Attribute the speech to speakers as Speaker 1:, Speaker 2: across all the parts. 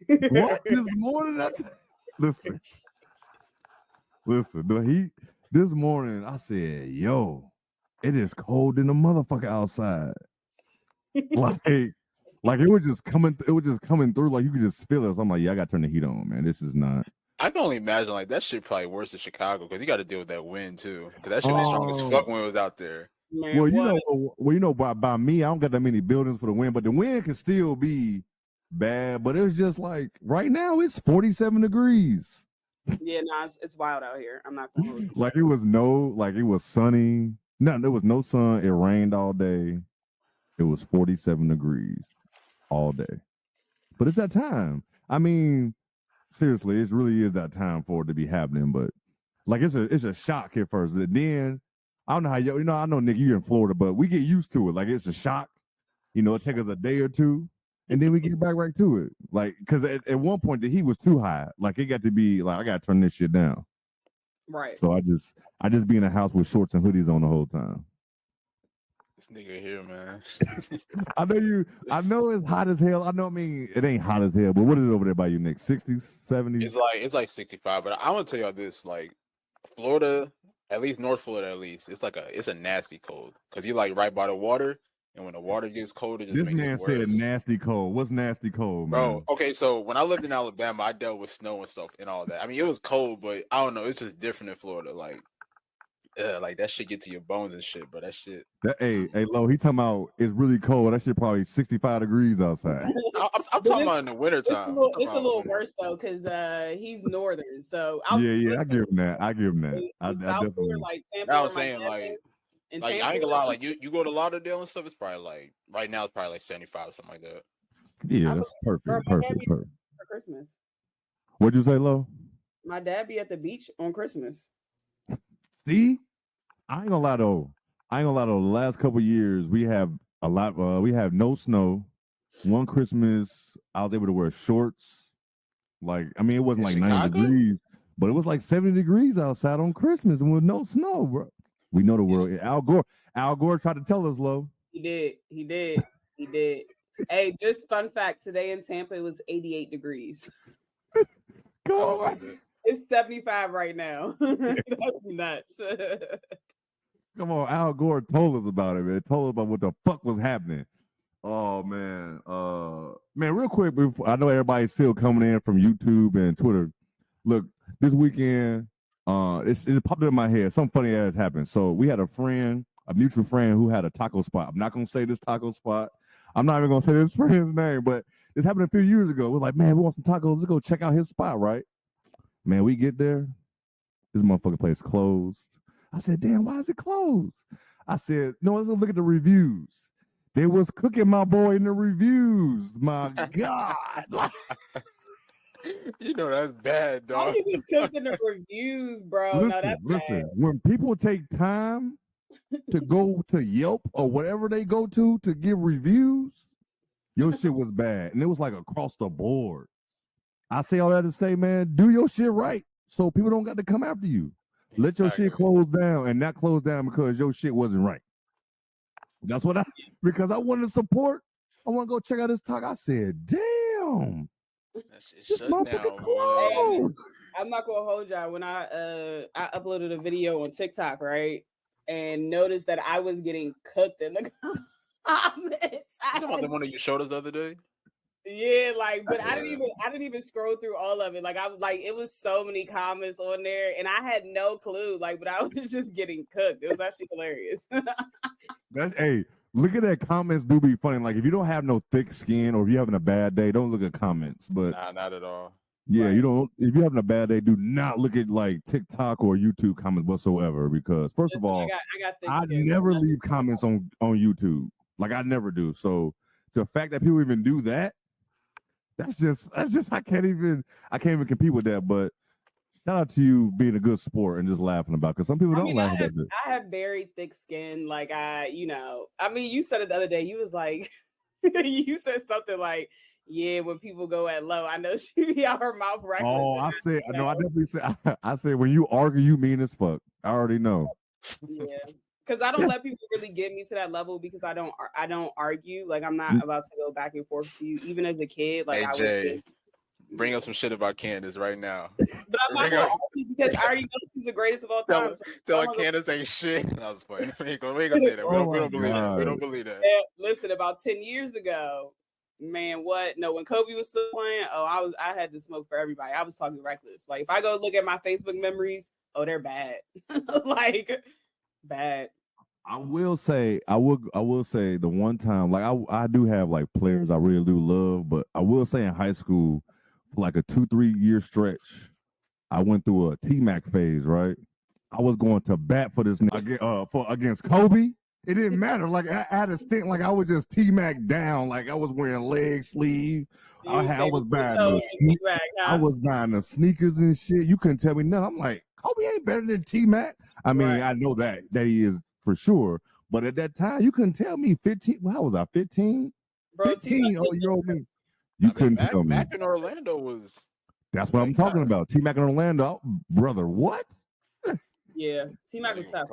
Speaker 1: What this morning? Listen. The heat this morning. I said, "Yo, it is cold in the motherfucker outside." like, like it was just coming. It was just coming through. Like you could just feel it. So I'm like, "Yeah, I got to turn the heat on, man. This is not."
Speaker 2: I can only imagine like that shit probably worse in Chicago because you got to deal with that wind too. Because that shit was strong as fuck when it was out there.
Speaker 1: Man, by me, I don't got that many buildings for the wind, but the wind can still be bad. But it was just like right now, it's 47 degrees.
Speaker 3: Yeah, no, it's wild out here. I'm not gonna hold you.
Speaker 1: Like it was sunny. No, there was no sun. It rained all day. It was 47 degrees all day. But it's that time. I mean, seriously, it really is that time for it to be happening. But like it's a shock at first. And then I don't know how I know Nick, you're in Florida, but we get used to it. Like it's a shock. It takes us a day or two, and then we get back right to it. Like because at one point the heat was too high. Like it got to be like I got to turn this shit down.
Speaker 3: Right.
Speaker 1: So I just be in a house with shorts and hoodies on the whole time.
Speaker 2: This nigga here, man.
Speaker 1: I know it's hot as hell. I mean, it ain't hot as hell, but what is it over there by you, Nick? 60s, 70s?
Speaker 2: It's like 65, but I want to tell y'all this, like Florida, at least North Florida, at least, it's a nasty cold. Because you're like right by the water, and when the water gets cold, it just makes it worse.
Speaker 1: This man said nasty cold. What's nasty cold, man?
Speaker 2: Bro, okay, so when I lived in Alabama, I dealt with snow and stuff and all that. I mean, it was cold, but I don't know, it's just different in Florida. Like that shit get to your bones and shit, bro. That shit.
Speaker 1: Hey, Lo, he talking about it's really cold. That shit probably 65 degrees outside.
Speaker 2: I'm talking about in the wintertime.
Speaker 3: It's a little worse though, because he's northern. So
Speaker 1: I give him that. I
Speaker 3: South Florida, like Tampa.
Speaker 2: I was saying like I ain't gonna lie, like you go to Lauderdale and stuff, it's probably like right now it's probably like 75 or something like that.
Speaker 1: Yeah, that's perfect. Perfect.
Speaker 3: For Christmas.
Speaker 1: What'd you say, Lo?
Speaker 3: My dad be at the beach on Christmas.
Speaker 1: See? I ain't gonna lie though. The last couple of years we have a lot. We have no snow. One Christmas I was able to wear shorts. Like I mean, it wasn't like 90 degrees, but it was like 70 degrees outside on Christmas and with no snow, bro. We know the world. Al Gore tried to tell us, Lo.
Speaker 3: He did. Hey, just fun fact: today in Tampa it was 88 degrees.
Speaker 1: Go on.
Speaker 3: It's 75 right now. That's nuts.
Speaker 1: Come on, Al Gore told us about it, man. Told us about what the fuck was happening. Oh man. Man, real quick, I know everybody's still coming in from YouTube and Twitter. Look, this weekend, it popped in my head. Something funny ass happened. So we had a mutual friend who had a taco spot. I'm not gonna say this taco spot. I'm not even gonna say this friend's name, but this happened a few years ago. We're like, man, we want some tacos. Let's go check out his spot, right? Man, we get there. This motherfucking place closed. I said, damn, why is it closed? I said, no, let's look at the reviews. They was cooking my boy in the reviews. My God.
Speaker 2: You know that's bad, dog.
Speaker 3: How you be cooking the reviews, bro?
Speaker 1: Listen, when people take time to go to Yelp or whatever they go to give reviews, your shit was bad. And it was like across the board. I say all that to say, man, do your shit right so people don't got to come after you. Let your shit close down and not close down because your shit wasn't right. That's what because I wanted to support. I want to go check out this talk. I said, damn. This motherfucker closed.
Speaker 3: I'm not gonna hold y'all. When I uploaded a video on TikTok, right, and noticed that I was getting cooked in the comments.
Speaker 2: You talking about the one that you showed us the other day?
Speaker 3: Yeah, but I didn't even scroll through all of it. I was it was so many comments on there, and I had no clue. But I was just getting cooked. It was actually hilarious.
Speaker 1: Hey, look at that. Comments do be funny. Like if you don't have no thick skin or if you're having a bad day, don't look at comments. But
Speaker 2: nah, not at all.
Speaker 1: Yeah, right. You don't. If you're having a bad day, do not look at TikTok or YouTube comments whatsoever. Because first of all, I never leave comments on YouTube. I never do. So the fact that people even do that. That's just I can't even compete with that. But shout out to you being a good sport and just laughing about because some people don't laugh about it.
Speaker 3: I have very thick skin. You said it the other day. You was like, you said something like, yeah, when people go at low, I know she be out her mouth reckless.
Speaker 1: Oh, I definitely said I said when you argue, you mean as fuck. I already know.
Speaker 3: Yeah. Because I don't let people really get me to that level because I don't argue. I'm not about to go back and forth with you. Even as a kid,
Speaker 2: hey,
Speaker 3: I
Speaker 2: Jay,
Speaker 3: was just...
Speaker 2: Bring up some shit about Candace right now.
Speaker 3: But I'm not gonna argue because I already know she's the greatest of all time.
Speaker 2: Tell her Candace ain't shit. That was funny. We ain't gonna say that. We don't believe that. We don't believe that.
Speaker 3: Listen, about 10 years ago, man, what? No, when Kobe was still playing, I had to smoke for everybody. I was talking reckless. Like if I go look at my Facebook memories, they're bad. Like bad.
Speaker 1: I will say the one time, like I do have like players I really do love, but I will say in high school, for like a 2-3 year stretch, I went through a T-Mac phase, right? I was going to bat for this against Kobe. It didn't matter. Like I had a stint, like I was just T-Mac down, like I was wearing leg sleeve. I was buying the sneakers and shit. You couldn't tell me nothing. I'm like, Kobe ain't better than T-Mac. I mean, I know that he is for sure. But at that time, you couldn't tell me 15. How was I? 15?
Speaker 3: Bro,
Speaker 1: 15. Oh, you owe me. You couldn't tell me.
Speaker 2: Mac in Orlando was.
Speaker 1: That's what I'm talking about. T-Mac in Orlando, brother. What?
Speaker 3: Yeah, T-Mac was tough.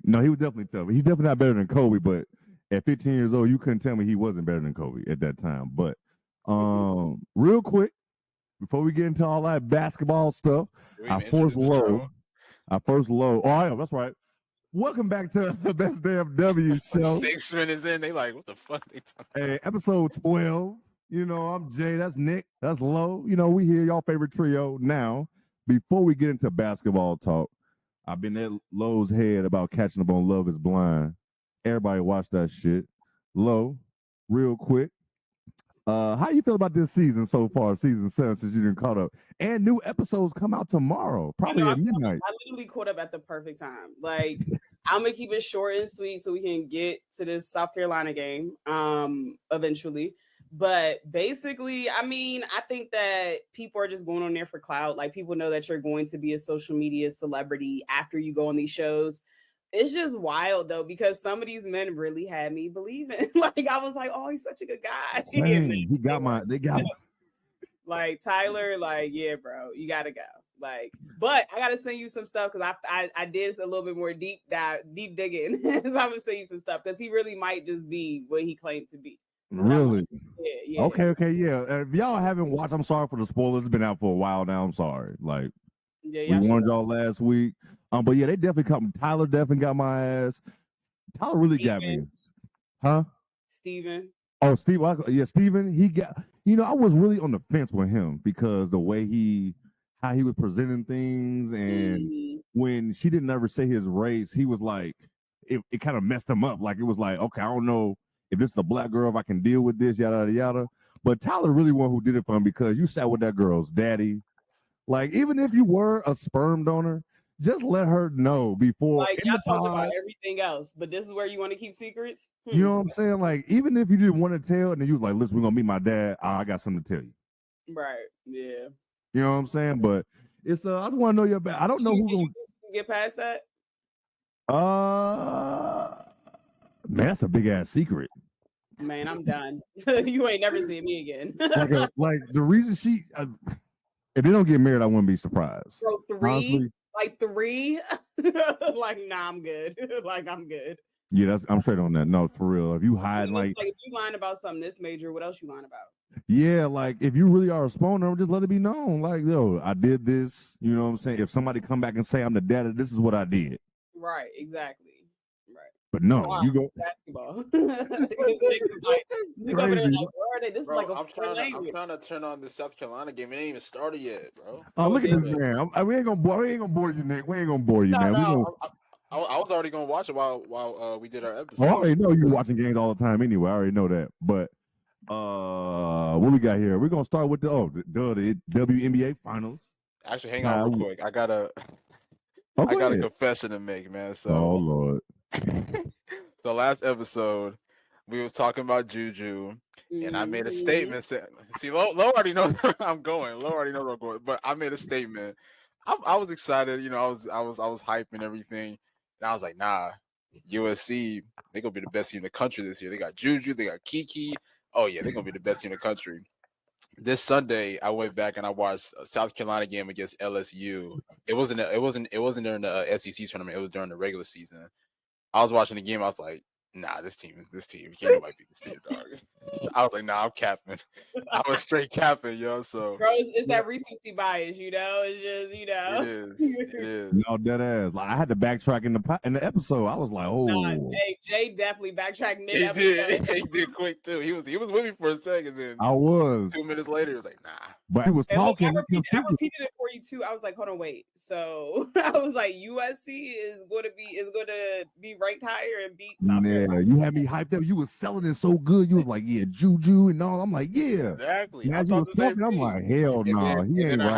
Speaker 1: No, he was definitely tough. He's definitely not better than Kobe, but at 15 years old, you couldn't tell me he wasn't better than Kobe at that time. But real quick, before we get into all that basketball stuff, I first low. Oh, yeah, that's right. Welcome back to the Best Damn W show.
Speaker 2: 6 minutes in, they like, what the fuck they talking
Speaker 1: about? Episode 12. You know, I'm Jay, that's Nick, that's Lo. You know, we hear y'all favorite trio. Now, before we get into basketball talk, I've been at Lo's head about catching up on Love is Blind. Everybody watch that shit. Lo, real quick, how you feel about this season so far, season 7, since you didn't caught up? And new episodes come out tomorrow, probably at midnight.
Speaker 3: I literally caught up at the perfect time. Like, I'm going to keep it short and sweet so we can get to this South Carolina game eventually. But basically, I mean, I think that people are just going on there for clout. Like, people know that you're going to be a social media celebrity after you go on these shows. It's just wild, though, because some of these men really had me believing. Like, I was like, oh, he's such a good guy.
Speaker 1: They got my.
Speaker 3: Like, Tyler, like, yeah, bro, you got to go. Like, but I got to send you some stuff because I did a little bit more deep digging. So I'm going to send you some stuff because he really might just be what he claimed to be.
Speaker 1: Really?
Speaker 3: Yeah.
Speaker 1: Okay, yeah. If y'all haven't watched, I'm sorry for the spoilers. It's been out for a while now. I'm sorry. Like, we warned y'all last week. But yeah, they definitely caught me. Tyler definitely got my ass. Tyler really got me. Huh?
Speaker 3: Steven.
Speaker 1: Oh, Steve. Yeah, Steven. He got. You know, I was really on the fence with him because the way how he was presenting things, and when she didn't ever say his race, he was like, it kind of messed him up. Like, it was like, okay, I don't know if this is a black girl, if I can deal with this, yada, yada, yada. But Tyler really one who did it for him because you sat with that girl's daddy. Like, even if you were a sperm donor, just let her know before.
Speaker 3: Like, y'all talk about everything else, but this is where you want to keep secrets?
Speaker 1: You know what I'm saying? Like, even if you didn't want to tell, and then you was like, listen, we're going to meet my dad. I got something to tell you.
Speaker 3: Right, yeah.
Speaker 1: You know what I'm saying? But it's, I just want to know your back. I don't know who's going to
Speaker 3: get past that.
Speaker 1: Man, that's a big ass secret.
Speaker 3: Man, I'm done. You ain't never seen me again.
Speaker 1: like the reason she, if they don't get married, I wouldn't be surprised.
Speaker 3: Bro, 3? Honestly, like 3? Like, nah, I'm good. Like, I'm good.
Speaker 1: Yeah, I'm straight on that. No, for real. If you hide, like
Speaker 3: if you lying about something this major, what else you lying about?
Speaker 1: Yeah, like if you really are a spawner, just let it be known. Like, yo, I did this. You know what I'm saying? If somebody come back and say I'm the dad, this is what I did.
Speaker 3: Right, exactly. Right.
Speaker 1: But no, you go
Speaker 3: basketball. You go over there like, this is like
Speaker 2: I'm trying to turn on the South Carolina game. It ain't even started yet, bro.
Speaker 1: Oh, look at this man. We ain't gonna bore you, Nick. We ain't gonna bore you, man.
Speaker 2: I was already gonna watch it while we did our episode.
Speaker 1: I already know you're watching games all the time anyway. I already know that. But what we got here? We're gonna start with the WNBA Finals.
Speaker 2: Actually, hang on real quick. I got a confession to make, man. So,
Speaker 1: oh Lord.
Speaker 2: The last episode, we was talking about Juju, and I made a statement. See, Lo already knows where I'm going. Lo already knows where I'm going. But I made a statement. I was excited. You know, I was hyping everything. And I was like, nah, USC, they're gonna be the best team in the country this year. They got Juju, they got Kiki. Oh yeah, they're gonna be the best team in the country. This Sunday, I went back and I watched a South Carolina game against LSU. It wasn't during the SEC tournament. It was during the regular season. I was watching the game. I was like, nah, this team, you can't nobody beat this team, dog. I was like, nah, I'm capping. I was straight capping, yo. So
Speaker 3: Bro, it's that recency bias, you know. It's just, you know.
Speaker 2: it is.
Speaker 1: No, dead ass. Like, I had to backtrack in the episode. I was like,
Speaker 3: Nah,
Speaker 1: oh,
Speaker 3: hey, Jay definitely backtracked mid
Speaker 2: He
Speaker 3: episode.
Speaker 2: did. He did quick too. He was with me for a second, then
Speaker 1: I was.
Speaker 2: 2 minutes later, he was like, nah.
Speaker 1: But he was
Speaker 3: And look,
Speaker 1: talking.
Speaker 3: I repeated it for you too. I was like, hold on, wait. So I was like, USC is going to be ranked higher and beat South Carolina.
Speaker 1: You had me hyped up. You was selling it so good. You was like, yeah, Juju and all. I'm like, yeah.
Speaker 2: Exactly.
Speaker 1: And as you was talking, I'm like, hell no, he ain't
Speaker 2: I
Speaker 1: right.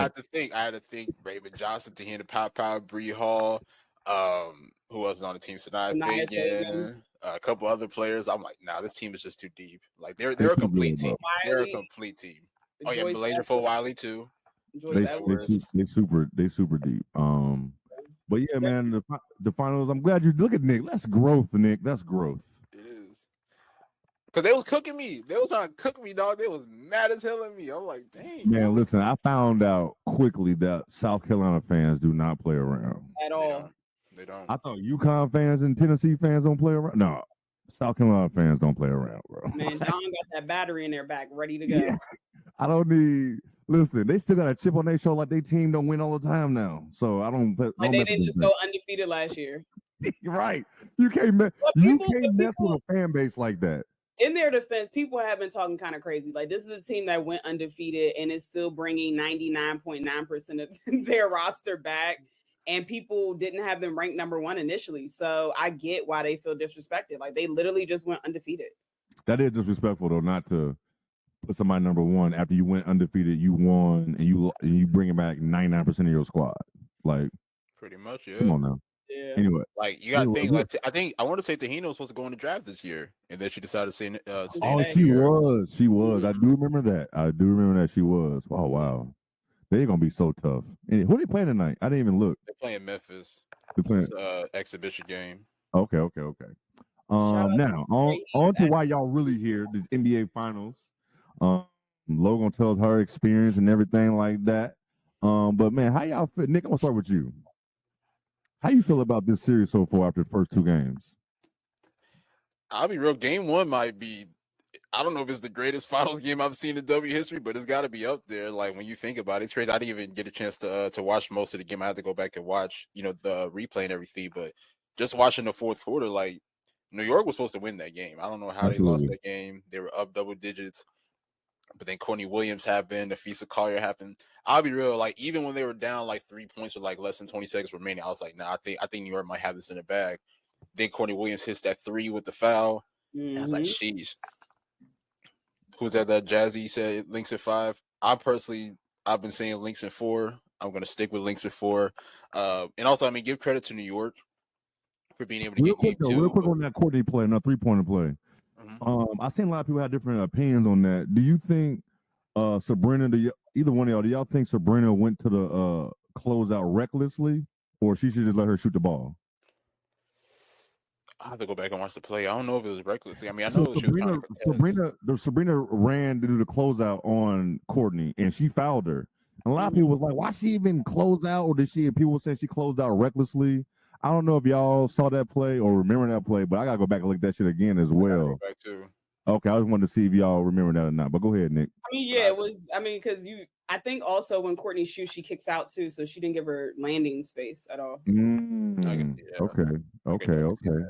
Speaker 2: I had to think Raven Johnson, Tahina Pop, Bree Hall, who else is on the team? Sanaya Fagan, a couple other players. I'm like, nah, this team is just too deep. Like they're a complete team. They're a complete team. Oh yeah, Malaysia for Wiley too.
Speaker 1: They super deep. But yeah, man, the finals. I'm glad you look at Nick. That's growth, Nick. That's growth.
Speaker 2: It is. Cause they was cooking me. They was trying to cook me, dog. They was mad as hell at me. I'm like, dang.
Speaker 1: Man, listen, I found out quickly that South Carolina fans do not play around
Speaker 3: at all.
Speaker 2: They don't.
Speaker 1: I thought UConn fans and Tennessee fans don't play around. No, South Carolina fans don't play around, bro.
Speaker 3: Man, Don got that battery in their back ready to go.
Speaker 1: Yeah. I don't need. Listen, they still got a chip on their shoulder like they team don't win all the time now. So I don't.
Speaker 3: Like they didn't just go undefeated last year.
Speaker 1: Right. You can't mess with a fan base like that.
Speaker 3: In their defense, people have been talking kind of crazy. Like, this is a team that went undefeated and is still bringing 99.9% of their roster back. And people didn't have them ranked number 1 initially. So I get why they feel disrespected. Like, they literally just went undefeated.
Speaker 1: That is disrespectful, though, not to put somebody number 1 after you went undefeated, you won, and you bring back 99% of your squad. Like,
Speaker 2: pretty much, yeah.
Speaker 1: Come on now.
Speaker 3: Yeah.
Speaker 1: Anyway,
Speaker 2: like you got to think. Like, I want to say Tahina was supposed to go in the draft this year, and then she decided to stay.
Speaker 1: She was. I do remember that. She was. Oh wow, they're gonna be so tough. And who they playing tonight? I didn't even look.
Speaker 2: They're playing Memphis.
Speaker 1: They're playing
Speaker 2: exhibition game.
Speaker 1: Okay. Now on to why y'all really here. This NBA Finals. Logan tells her experience and everything like that. But man, how y'all feel? Nick, I'm gonna start with you. How you feel about this series so far after the first 2 games?
Speaker 2: I'll be real. Game 1 might be. I don't know if it's the greatest finals game I've seen in W history, but it's got to be up there. Like when you think about it, it's crazy. I didn't even get a chance to watch most of the game. I had to go back and watch, the replay and everything. But just watching the fourth quarter, like New York was supposed to win that game. I don't know how they lost that game. They were up double digits, but then Courtney Williams happened. The Fisa Collier happened. I'll be real. Like even when they were down like 3 points with like less than 20 seconds remaining, I was like, nah, I think New York might have this in the bag. Then Courtney Williams hits that 3 with the foul. And I was like, sheesh. Who's that Jazzy said Lynx at 5? I've been saying Lynx at 4. I'm gonna stick with Lynx at 4. And also, I mean, give credit to New York for being able to
Speaker 1: real quick on that Courtney play, no 3-pointer play. Mm-hmm. I've seen a lot of people have different opinions on that. Do you think Sabrina, either one of y'all, do y'all think Sabrina went to the closeout recklessly, or she should just let her shoot the ball?
Speaker 2: I have to go back and watch the play. I don't know if it was recklessly. I mean, I know
Speaker 1: Sabrina ran to do the closeout on Courtney, and she fouled her. And a lot of people was like, "Why she even close out?" Or did she? And people were saying she closed out recklessly. I don't know if y'all saw that play or remember that play, but I gotta go back and look at that shit again as well.
Speaker 2: Go back too.
Speaker 1: Okay, I just wanted to see if y'all remember that or not. But go ahead, Nick.
Speaker 3: I mean, yeah, it was. I mean, because I think also when Courtney shoots, she kicks out too, so she didn't give her landing space at all.
Speaker 1: Okay.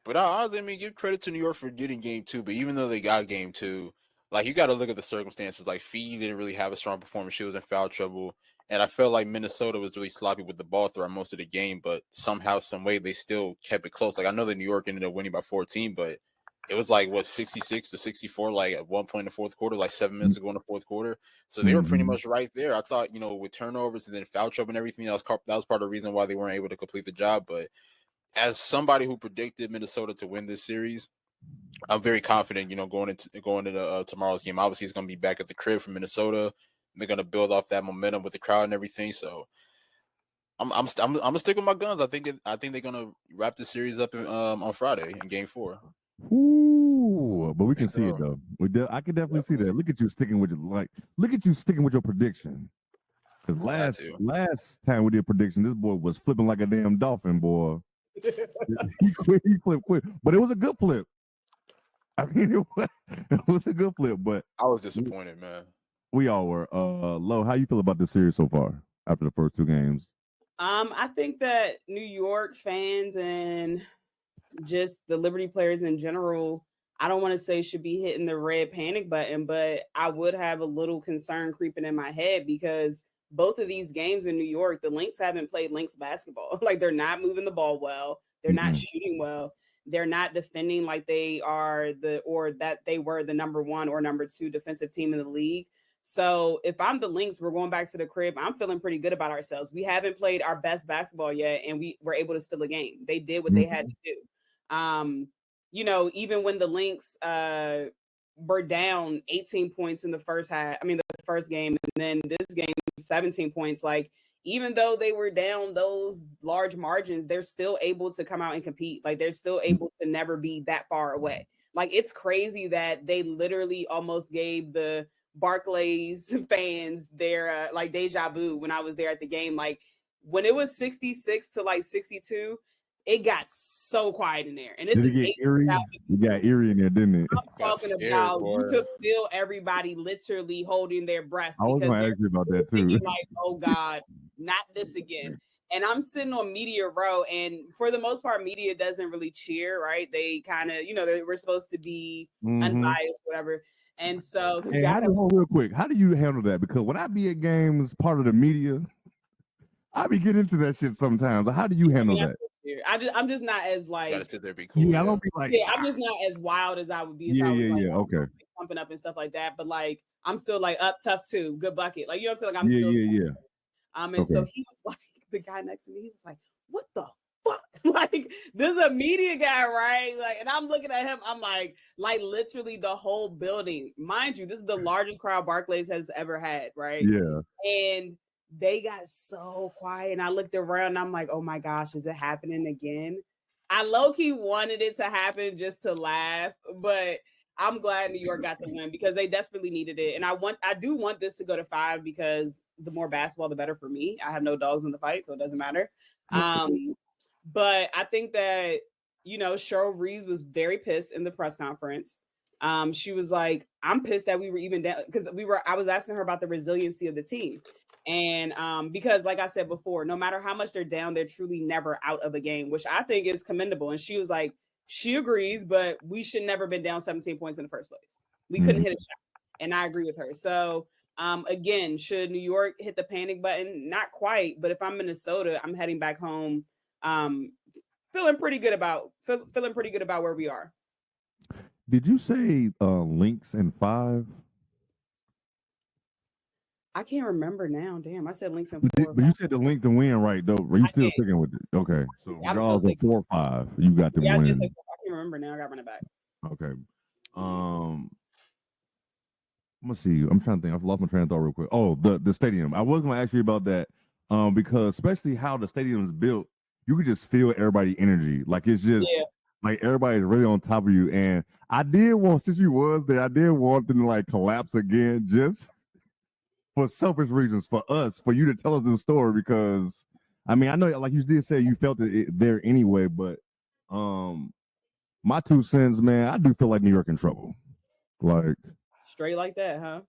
Speaker 2: But honestly, I mean, give credit to New York for getting game 2. But even though they got game 2, like you got to look at the circumstances. Like Fee didn't really have a strong performance; she was in foul trouble, and I felt like Minnesota was really sloppy with the ball throughout most of the game. But somehow, some way, they still kept it close. Like I know that New York ended up winning by 14, but it was like 66-64, like at one point in the fourth quarter, like 7 minutes ago in the fourth quarter. So they were pretty much right there. I thought, with turnovers and then foul trouble and everything, that was part of the reason why they weren't able to complete the job. But as somebody who predicted Minnesota to win this series, I'm very confident, going into tomorrow's game. Obviously, it's going to be back at the crib for Minnesota. They're going to build off that momentum with the crowd and everything. So I'm gonna stick with my guns. I think they're going to wrap the series up on Friday in Game 4.
Speaker 1: Ooh, but we can see it though. I can definitely see that. Look at you sticking with your prediction. Because last time we did prediction, this boy was flipping like a damn dolphin, boy. he flipped quick, but it was a good flip. I mean, it was a good flip, but
Speaker 2: I was disappointed, man.
Speaker 1: we all were. Lo, how you feel about this series so far after the first 2 games?
Speaker 3: I think that New York fans and just the Liberty players in general, I don't want to say should be hitting the red panic button, but I would have a little concern creeping in my head because both of these games in New York, the Lynx haven't played Lynx basketball. Like they're not moving the ball well. They're not shooting well. They're not defending like they are that they were the number 1 or number 2 defensive team in the league. So if I'm the Lynx, we're going back to the crib. I'm feeling pretty good about ourselves. We haven't played our best basketball yet, and we were able to steal a game. They did what they had to do. Even when the Lynx were down 18 points in the first game, and then this game 17 points, like even though they were down those large margins, they're still able to come out and compete. Like they're still able to never be that far away. Like it's crazy that they literally almost gave the Barclays fans their like deja vu when I was there at the game. Like when it was 66 to like 62, it got so quiet in there. And this
Speaker 1: Did it get eerie? You got eerie in there, didn't it?
Speaker 3: I'm talking about you could feel everybody literally holding their breath.
Speaker 1: I was going to ask you about that too.
Speaker 3: Like, oh God, not this again. And I'm sitting on media row, and for the most part, media doesn't really cheer, right? They kind of, we're supposed to be unbiased, whatever. And so,
Speaker 1: hey, real quick, how do you handle that? Because when I be at games, part of the media, I be getting into that shit sometimes. How do you handle that?
Speaker 3: I'm just not as like.
Speaker 2: Gotta sit there, be cool.
Speaker 1: Yeah, I don't be like.
Speaker 3: Yeah, I'm just not as wild as I would be.
Speaker 1: Okay.
Speaker 3: Pumping up and stuff like that, but like I'm still like up tough too, good bucket. Like you know what I'm saying? Like I'm still. And so he was like, the guy next to me, he was like, "What the fuck?" Like this is a media guy, right? Like, and I'm looking at him. I'm like literally the whole building, mind you, this is the largest crowd Barclays has ever had, right?
Speaker 1: Yeah,
Speaker 3: and they got so quiet, and I looked around and I'm like, oh my gosh, is it happening again? I low-key wanted it to happen just to laugh, but I'm glad New York got the win because they desperately needed it. And I do want this to go to 5 because the more basketball, the better for me. I have no dogs in the fight, so it doesn't matter. But I think that, Cheryl Reeves was very pissed in the press conference. She was like, I'm pissed that we were even down because I was asking her about the resiliency of the team. And because like I said before, no matter how much they're down, they're truly never out of a game, which I think is commendable. And she was like, she agrees, but we should never been down 17 points in the first place. We couldn't hit a shot. And I agree with her. So again, should New York hit the panic button? Not quite, but if I'm Minnesota, I'm heading back home. Feeling pretty good about where we are.
Speaker 1: Did you say Lynx and 5?
Speaker 3: I can't remember now. Damn, I said Lynx and 4.
Speaker 1: But you said the Lynx to win, right? Though, are you still sticking with it? Okay, so regardless of 4 or 5, you got the win.
Speaker 3: I can't remember now. I got to run it back.
Speaker 1: Okay. Let's see. I'm trying to think. I've lost my train of thought real quick. Oh, the stadium. I was going to ask you about that because especially how the stadium is built, you could just feel everybody's energy. Like it's just like everybody's really on top of you. And I did want, since you was there, I did want them to like collapse again, just for selfish reasons, for us, for you to tell us the story. Because I mean, I know, like you did say, you felt it there anyway. But my 2 cents, man, I do feel like New York in trouble. Like
Speaker 3: straight like that, huh?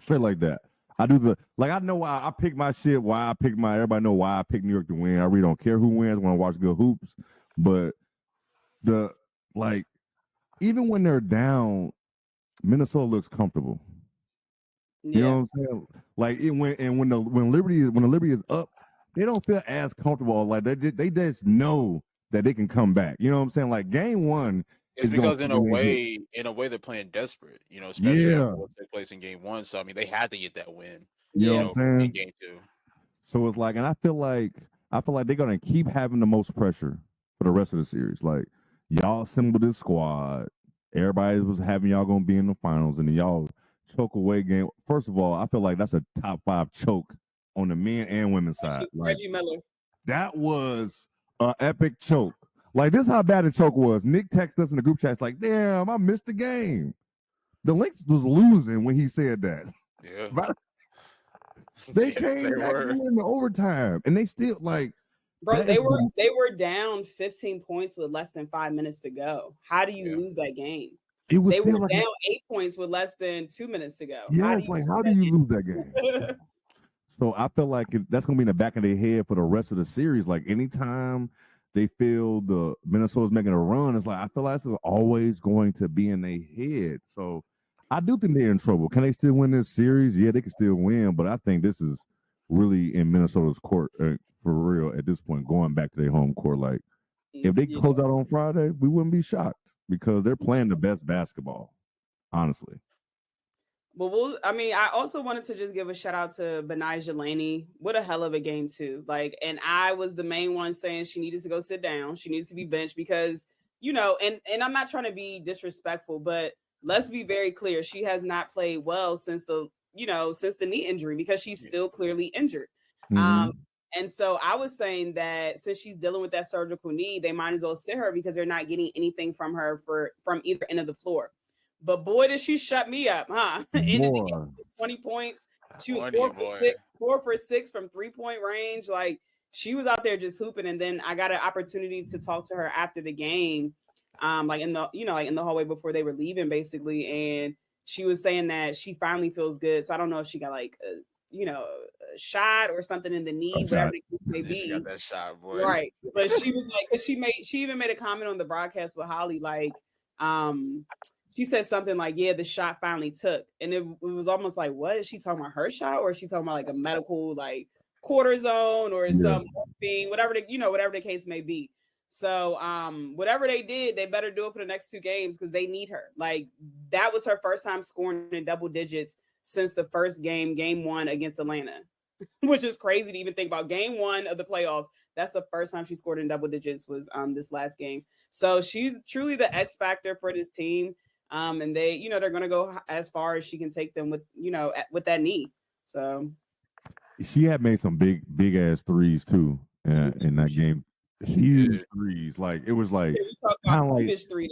Speaker 1: Straight like that. I do I know why I pick my shit, everybody know why I pick New York to win. I really don't care who wins when I watch good hoops. But even when they're down, Minnesota looks comfortable. Yeah. You know what I'm saying? Like when Liberty is up, they don't feel as comfortable. Like they just know that they can come back. You know what I'm saying? Like game 1.
Speaker 2: It's because in a way they're playing desperate, especially after what took place in game 1. So I mean, they had to get that win.
Speaker 1: You know what I'm saying?
Speaker 2: In game 2.
Speaker 1: So it's like, and I feel like they're gonna keep having the most pressure for the rest of the series. Like y'all assembled this squad, everybody was having y'all gonna be in the finals, and then y'all choke away game. First of all, I feel like that's a top 5 choke on the men and women's side. Like,
Speaker 3: Reggie Miller.
Speaker 1: That was an epic choke. Like, this is how bad the choke was. Nick texted us in the group chat, like, damn, I missed the game. The Lynx was losing when he said that.
Speaker 2: Yeah.
Speaker 1: They came back in the overtime, and they still, like,
Speaker 3: Bro, they were down 15 points with less than 5 minutes to go. How do you lose that game?
Speaker 1: It was
Speaker 3: they
Speaker 1: still
Speaker 3: were
Speaker 1: like
Speaker 3: down 8 points with less than 2 minutes to go.
Speaker 1: yeah, it's like how do you lose that game? So I feel like that's gonna be in the back of their head for the rest of the series. Like anytime they feel the Minnesota's making a run, it's like I feel like it's always going to be in their head. So I do think they're in trouble. Can they still win this series? Yeah, they can still win, but I think this is really in Minnesota's court for real at this point, going back to their home court. Like if they close out on Friday, we wouldn't be shocked because they're playing the best basketball, honestly.
Speaker 3: But I also wanted to just give a shout out to Benijah Laney. What a hell of a game too. Like, and I was the main one saying she needed to go sit down. She needs to be benched because, and I'm not trying to be disrespectful, but let's be very clear. She has not played well since the knee injury because she's still clearly injured.
Speaker 1: Mm-hmm.
Speaker 3: And so I was saying that since she's dealing with that surgical knee, they might as well sit her because they're not getting anything from her from either end of the floor. But boy, did she shut me up, huh? Ended the game with 20 points. She was 4 for 6 from 3-point range. Like she was out there just hooping. And then I got an opportunity to talk to her after the game, like in the hallway before they were leaving, basically. And she was saying that she finally feels good. So I don't know if she got like a shot or something in the knee, whatever the case may be.
Speaker 2: She got that shot, boy.
Speaker 3: Right. But she was like, because she even made a comment on the broadcast with Holly, like, she said something like, yeah, the shot finally took. And it was almost like, what is she talking about? Her shot? Or is she talking about like a medical like cortisone or some thing, whatever the case may be. So whatever they did, they better do it for the next 2 games because they need her. Like that was her first time scoring in double digits since the first game 1 against Atlanta, which is crazy to even think about. Game 1 of the playoffs, that's the first time she scored in double digits was this last game. So she's truly the X factor for this team. And they, they're going to go as far as she can take them with, with that knee. So
Speaker 1: she had made some big ass threes too in that game. Huge threes. Like it was like kind of like 3.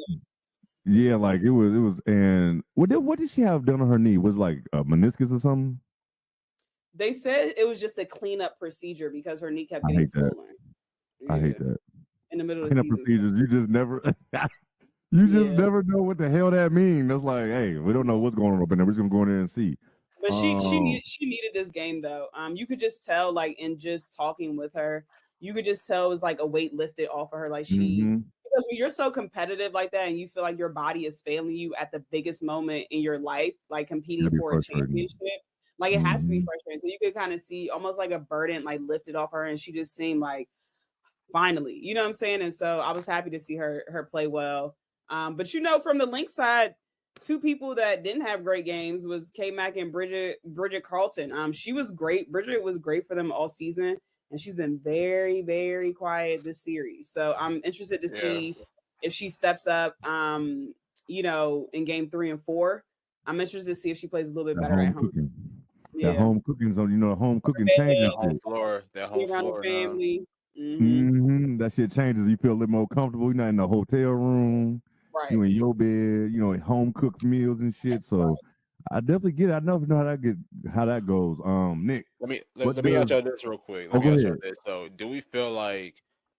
Speaker 1: Yeah, like it was. And what did she have done on her knee? Was it like a meniscus or something?
Speaker 3: They said it was just a cleanup procedure because her knee kept getting swollen.
Speaker 1: I hate that.
Speaker 3: In the middle of the season.
Speaker 1: Procedures, you just never. You just never know what the hell that means. That's like, hey, we don't know what's going on up in there. We're just gonna go in there and see.
Speaker 3: But she needed this game though. You could just tell, like, in just talking with her, you could just tell it was like a weight lifted off of her. Like because when you're so competitive like that and you feel like your body is failing you at the biggest moment in your life, like competing for a championship, like it has to be frustrating. So you could kind of see almost like a burden like lifted off her, and she just seemed like finally, you know what I'm saying? And so I was happy to see her play well. But from the Lynx side, 2 people that didn't have great games was K-Mac and Bridget Carlton. She was great. Bridget was great for them all season, and she's been very, very quiet this series. So I'm interested to see if she steps up, in game 3 and 4. I'm interested to see if she plays a little bit better at home.
Speaker 1: That home cooking zone, home cooking changes.
Speaker 2: Home floor, that home floor.
Speaker 3: Family.
Speaker 1: That shit changes. You feel a little more comfortable. You're not in the hotel room. Right. You in your bed, home cooked meals and shit. So I definitely get it. I know how that goes. Nick.
Speaker 2: Let me ask you this real quick. Let me ask you this. So do we feel like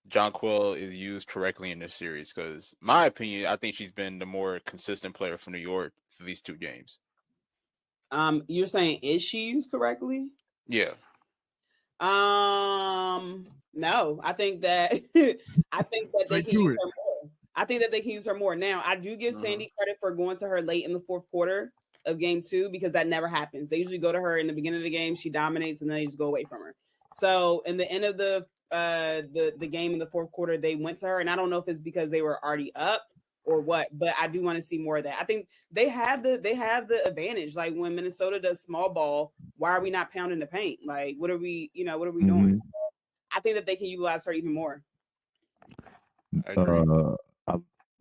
Speaker 2: Jonquel is used correctly in this series? Because my opinion, I think she's been the more consistent player for New York for these 2 games.
Speaker 3: You're saying is she used correctly?
Speaker 2: Yeah.
Speaker 3: No, I think that they can use her more. I think that they can use her more. Now, I do give Sandy credit for going to her late in the 4th quarter of game 2 because that never happens. They usually go to her in the beginning of the game, she dominates, and then they just go away from her. So in the end of the game in the 4th quarter, they went to her, and I don't know if it's because they were already up or what, but I do want to see more of that. I think they have the advantage. Like when Minnesota does small ball, why are we not pounding the paint? Like what are we doing? So I think that they can utilize her even more.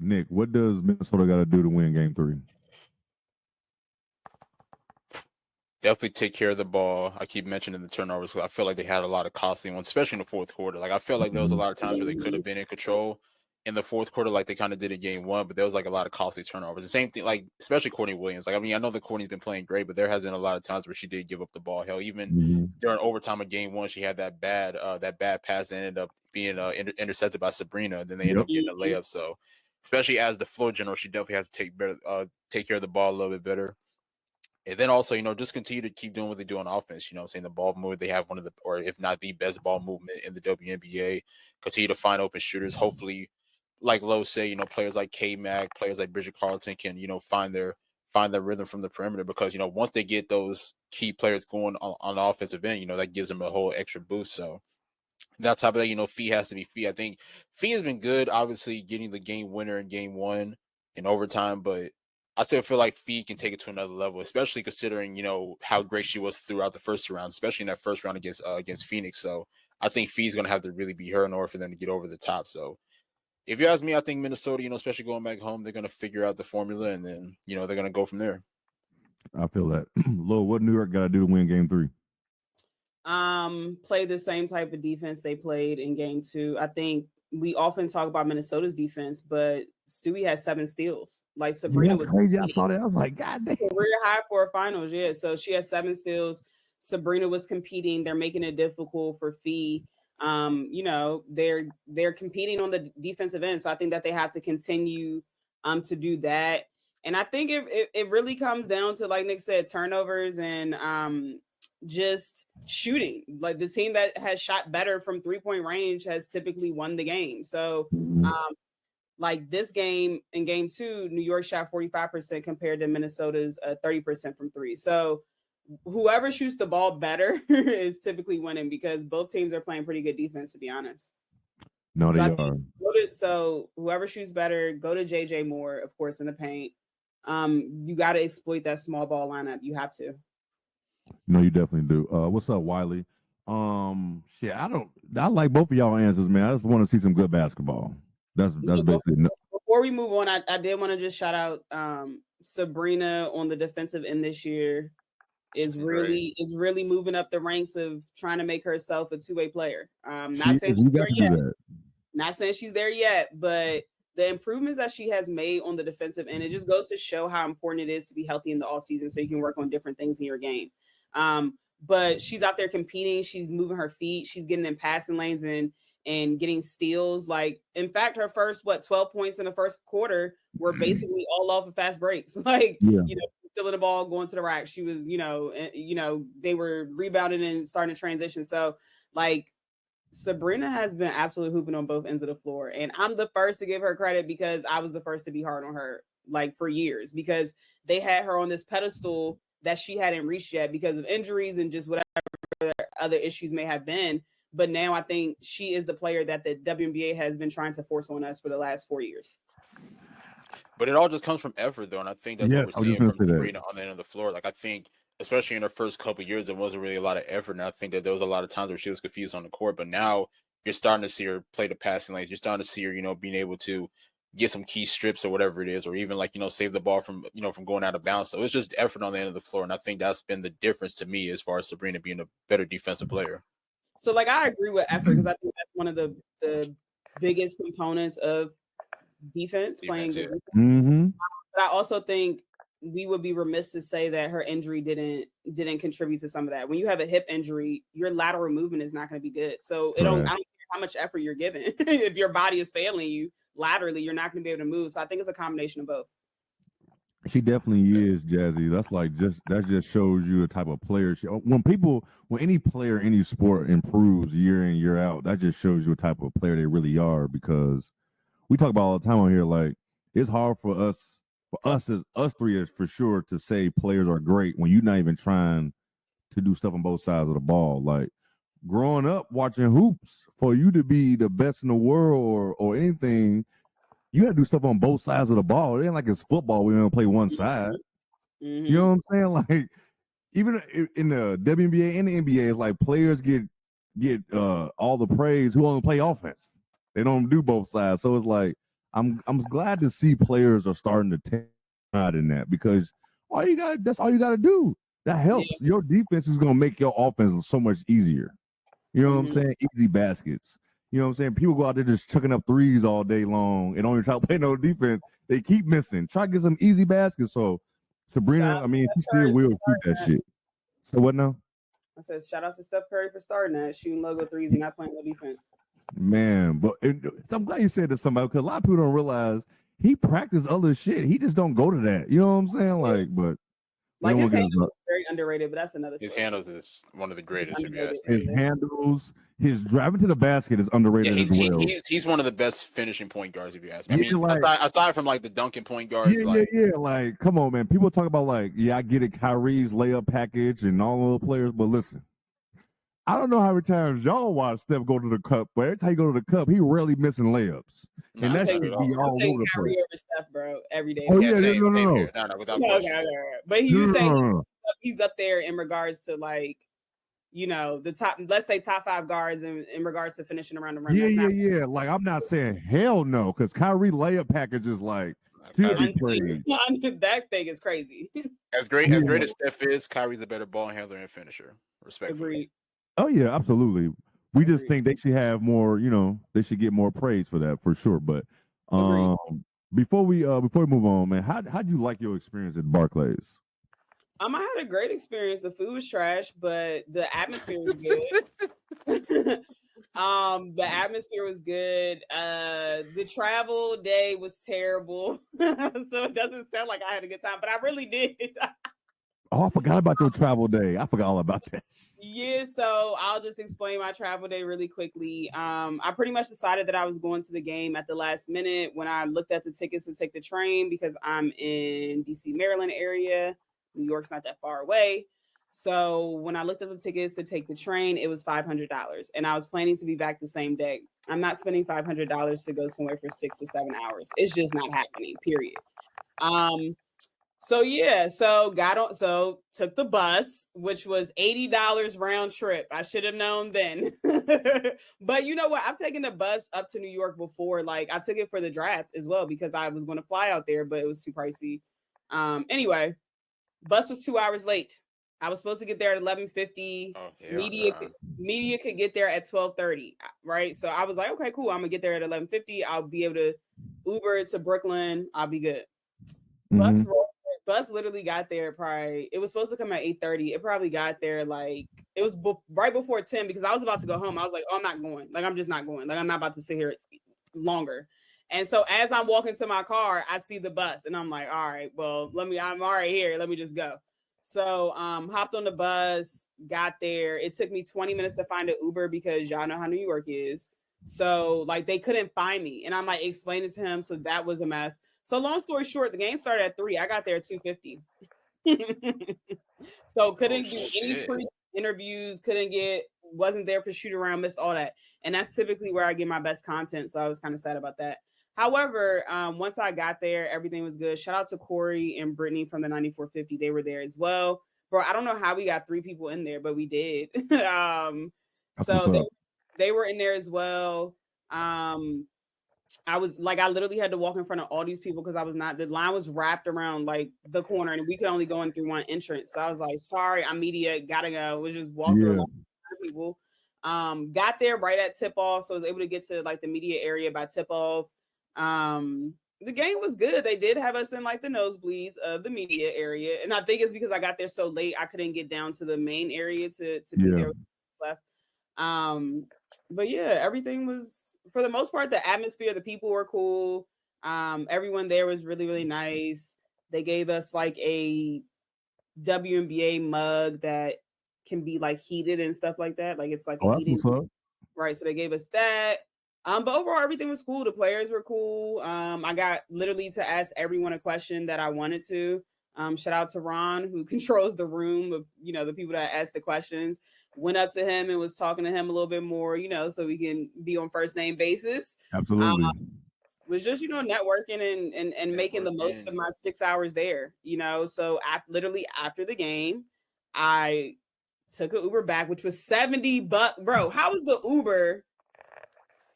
Speaker 1: Nick, what does Minnesota got to do to win game 3?
Speaker 2: Definitely take care of the ball. I keep mentioning the turnovers because I feel like they had a lot of costly ones, especially in the 4th quarter. Like I feel like there was a lot of times where they could have been in control. in the fourth quarter like they kind of did in game one, but there was like a lot of costly turnovers. The same thing, like especially Courtney Williams. Like, I mean, I know that Courtney's been playing great, but there has been a lot of times where she did give up the ball. Hell, even during overtime of game one, she had that bad pass that ended up being intercepted by Sabrina. Then they ended up getting a layup. So, especially as the floor general, she definitely has to take care of the ball a little bit better. And then also, just continue to keep doing what they do on offense. Saying the ball movement, they have one of the, or if not the best ball movement in the WNBA. Continue to find open shooters. Hopefully, like Lo say, players like K-Mac, players like Bridget Carlton can, find their rhythm from the perimeter, because, once they get those key players going on the offensive end, that gives them a whole extra boost. So on top of that, Fee has to be Fee. I think Fee has been good, obviously getting the game winner in game one in overtime, but I still feel like Fee can take it to another level, especially considering, how great she was throughout the first round, especially in that first round against Phoenix. So I think Fee's going to have to really be her in order for them to get over the top. So if you ask me, I think Minnesota, especially going back home, they're going to figure out the formula, and then, they're going to go from there.
Speaker 1: I feel that. Lo, what New York got to do to win game 3?
Speaker 3: Play the same type of defense they played in game 2. I think we often talk about Minnesota's defense, but Stewie has 7 steals. Like Sabrina was
Speaker 1: crazy. I saw that. I was like, God damn.
Speaker 3: Career high for a finals. Yeah. So she has 7 steals. Sabrina was competing. They're making it difficult for Fee. They're competing on the defensive end. So I think that they have to continue to do that. And I think it really comes down to, like Nick said, turnovers and just shooting. Like the team that has shot better from 3-point range has typically won the game. So like this game, in game 2, New York shot 45% compared to Minnesota's 30% from 3. So whoever shoots the ball better is typically winning, because both teams are playing pretty good defense, to be honest.
Speaker 1: No, they are.
Speaker 3: So whoever shoots better, go to JJ Moore, of course, in the paint. You got to exploit that small ball lineup. You have to.
Speaker 1: No, you definitely do. What's up, Wiley? I like both of y'all answers, man. I just want to see some good basketball. That's basically.
Speaker 3: Before we move on, I did want to just shout out Sabrina on the defensive end this year. Is really moving up the ranks of trying to make herself a two-way player. Not saying she's there yet, but the improvements that she has made on the defensive end, it just goes to show how important it is to be healthy in the offseason so you can work on different things in your game. But she's out there competing. She's moving her feet. She's getting in passing lanes and getting steals. Like, in fact, her first 12 points in the first quarter were basically all off of fast breaks. Stealing the ball, going to the rack. She was, they were rebounding and starting to transition. So, like, Sabrina has been absolutely hooping on both ends of the floor. And I'm the first to give her credit, because I was the first to be hard on her, like, for years, because they had her on this pedestal that she hadn't reached yet because of injuries and just whatever other issues may have been. But now I think she is the player that the WNBA has been trying to force on us for the last 4 years.
Speaker 2: But it all just comes from effort, though, and I think that's what we're seeing from Sabrina on the end of the floor. Like, I think, especially in her first couple of years, there wasn't really a lot of effort, and I think that there was a lot of times where she was confused on the court. But now you're starting to see her play the passing lanes. You're starting to see her, being able to get some key strips or whatever it is, or even like, save the ball from going out of bounds. So it's just effort on the end of the floor, and I think that's been the difference to me as far as Sabrina being a better defensive player.
Speaker 3: So, like, I agree with effort, because I think that's one of the biggest components of defense playing good defense.
Speaker 1: Mm-hmm.
Speaker 3: But I also think we would be remiss to say that her injury didn't contribute to some of that. When you have a hip injury, your lateral movement is not going to be good. So I don't care how much effort you're giving. If your body is failing you laterally, you're not going to be able to move. So I think it's a combination of both.
Speaker 1: She definitely is, Jazzy. That's that just shows you a type of player. When any player, any sport improves year in, year out, that just shows you a type of player they really are. Because we talk about all the time on here, like, it's hard for us as us three is for sure to say players are great when you're not even trying to do stuff on both sides of the ball. Like, growing up watching hoops, for you to be the best in the world or anything, you got to do stuff on both sides of the ball. It ain't like it's football. We don't play one side. Mm-hmm. You know what I'm saying? Like, even in the WNBA and the NBA, it's like players get all the praise who only play offense. They don't do both sides. So it's like, I'm glad to see players are starting to take pride in that, because that's all you got to do. That helps. Yeah. Your defense is going to make your offense so much easier. You know what I'm saying? Easy baskets. You know what I'm saying? People go out there just chucking up threes all day long and don't even try to play no defense. They keep missing. Try to get some easy baskets. So Sabrina, I mean, she still will shoot that shit. So what now?
Speaker 3: I said, shout out to Steph Curry for starting that, shooting logo threes and not playing no defense.
Speaker 1: Man, but I'm glad you said to somebody because a lot of people don't realize he practiced other shit. He just don't go to that. You know what I'm saying? Like, but
Speaker 3: like his handles is very underrated, but that's another story.
Speaker 2: His handles is one of the greatest.
Speaker 1: His handles, his driving to the basket is underrated as well.
Speaker 2: He's one of the best finishing point guards, if you ask me. I mean, like, aside from like the dunking point guards,
Speaker 1: yeah. Like, come on, man. People talk about like, yeah, I get it, Kyrie's layup package and all the players, but listen, I don't know how many times y'all watch Steph go to the cup, but every time he go to the cup, he rarely missing layups. And that should be all over the place.
Speaker 3: Over Steph, bro, every day.
Speaker 1: Oh yeah, no.
Speaker 2: Without question.
Speaker 3: But you say he's up there in regards to like, you know, the top, let's say top 5 guards in regards to finishing around the rim.
Speaker 1: Yeah. Like I'm not saying hell no, because Kyrie layup package is like
Speaker 3: that thing is crazy.
Speaker 2: As great as Steph is, Kyrie's a better ball handler and finisher. Respectfully.
Speaker 3: Agreed.
Speaker 1: Oh yeah, absolutely. We just think they should have more, you know, they should get more praise for that for sure. But before we move on, man, how'd you like your experience at Barclays?
Speaker 3: I had a great experience. The food was trash, but the atmosphere was good. The atmosphere was good. The travel day was terrible. So it doesn't sound like I had a good time, but I really did.
Speaker 1: Oh, I forgot about your travel day. I forgot all about that.
Speaker 3: Yeah, so I'll just explain my travel day really quickly. I pretty much decided that I was going to the game at the last minute when I looked at the tickets to take the train because I'm in DC, Maryland area. New York's not that far away. So when I looked at the tickets to take the train, it was $500. And I was planning to be back the same day. I'm not spending $500 to go somewhere for 6 to 7 hours. It's just not happening, period. So took the bus, which was $80 round trip. I should have known then. But you know what? I've taken the bus up to New York before. Like I took it for the draft as well because I was going to fly out there, but it was too pricey. Anyway, bus was 2 hours late. I was supposed to get there at 11:50. Media could get there at 12:30, right? So I was like, okay, cool. I'm gonna get there at 11:50. I'll be able to Uber to Brooklyn. I'll be good. Mm-hmm. Bus literally got there it was supposed to come at 8:30. It probably got there like it was right before 10 because I was about to go home. I was like, oh, I'm not going. Like I'm just not going. Like I'm not about to sit here longer. And so as I'm walking to my car, I see the bus and I'm like, all right, well, I'm already here. Let me just go. So hopped on the bus, got there. It took me 20 minutes to find an Uber because y'all know how New York is. So like they couldn't find me. And I'm like explaining to him. So that was a mess. So long story short, the game started at 3. I got there at 2:50. So couldn't do any pre-interviews, wasn't there for shoot around, missed all that. And that's typically where I get my best content. So I was kind of sad about that. However, once I got there, everything was good. Shout out to Corey and Brittany from the 9450. They were there as well. Bro, I don't know how we got 3 people in there, but we did. So they were in there as well. I literally had to walk in front of all these people because the line was wrapped around like the corner and we could only go in through one entrance. So I was like, sorry, I'm media, gotta go. Was just walking through a lot of people. Got there right at tip off. So I was able to get to like the media area by tip off. The game was good. They did have us in like the nosebleeds of the media area. And I think it's because I got there so late, I couldn't get down to the main area to be there left. But yeah, everything was, for the most part, the atmosphere, the people were cool. Everyone there was really, really nice. They gave us like a WNBA mug that can be like heated and stuff like that. Like it's like right. So they gave us that. But overall, everything was cool. The players were cool. I got literally to ask everyone a question that I wanted to. Shout out to Ron, who controls the room of, the people that ask the questions. Went up to him and was talking to him a little bit more, so we can be on first name basis.
Speaker 1: Absolutely.
Speaker 3: Was just, networking and making the most of my 6 hours there, So literally after the game, I took an Uber back, which was $70. Bro, how was the Uber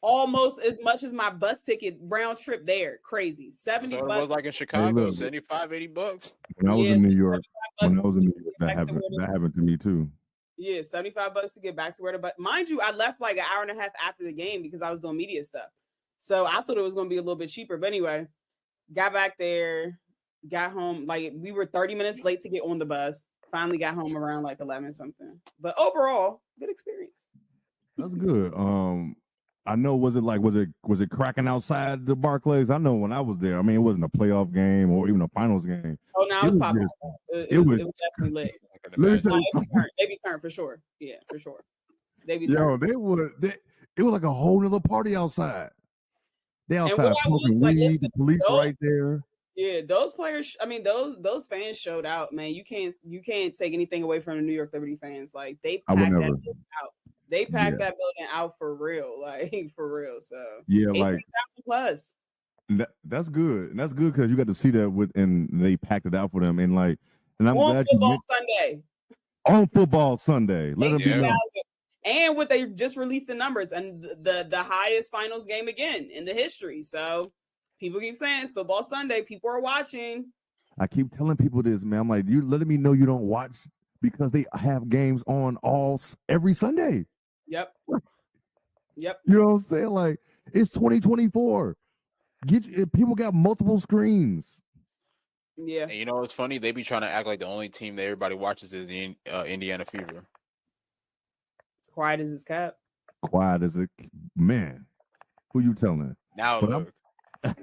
Speaker 3: almost as much as my bus ticket round trip there? Crazy. $70.
Speaker 2: So it was like in Chicago, $75, $80.
Speaker 1: When I was in New York, that happened to me too.
Speaker 3: Yeah, $75 to get back to where but mind you, I left like an hour and a half after the game because I was doing media stuff. So I thought it was gonna be a little bit cheaper. But anyway, got back there, got home. Like we were 30 minutes late to get on the bus. Finally got home around like 11 something. But overall, good experience.
Speaker 1: That's good. I know. Was it cracking outside the Barclays? I know when I was there. I mean, it wasn't a playoff game or even a finals game.
Speaker 3: Oh no, it was popping. It was definitely lit. They be turned for sure. Yeah, for sure. They be turned.
Speaker 1: It was like a whole nother party outside. They outside smoking weed. The police right there.
Speaker 3: Yeah, those players. I mean, those fans showed out, man. You can't take anything away from the New York Liberty fans. Like they packed that building out. They packed that building out for real, like for real. So
Speaker 1: yeah, like
Speaker 3: 18,000 plus.
Speaker 1: That's good, and that's good because you got to see that and they packed it out for them, and I'm glad
Speaker 3: football Sunday.
Speaker 1: On football Sunday, let them be known.
Speaker 3: And what they just released the numbers and the highest finals game again in the history. So people keep saying it's football Sunday. People are watching.
Speaker 1: I keep telling people this, man. I'm like, you letting me know you don't watch because they have games on every Sunday.
Speaker 3: Yep.
Speaker 1: You know what I'm saying? Like it's 2024. People got multiple screens.
Speaker 3: Yeah.
Speaker 2: And you know what's funny? They be trying to act like the only team that everybody watches is the Indiana Fever.
Speaker 3: Quiet as his cap.
Speaker 1: Quiet as a man. Who you telling?
Speaker 2: Now look.
Speaker 1: I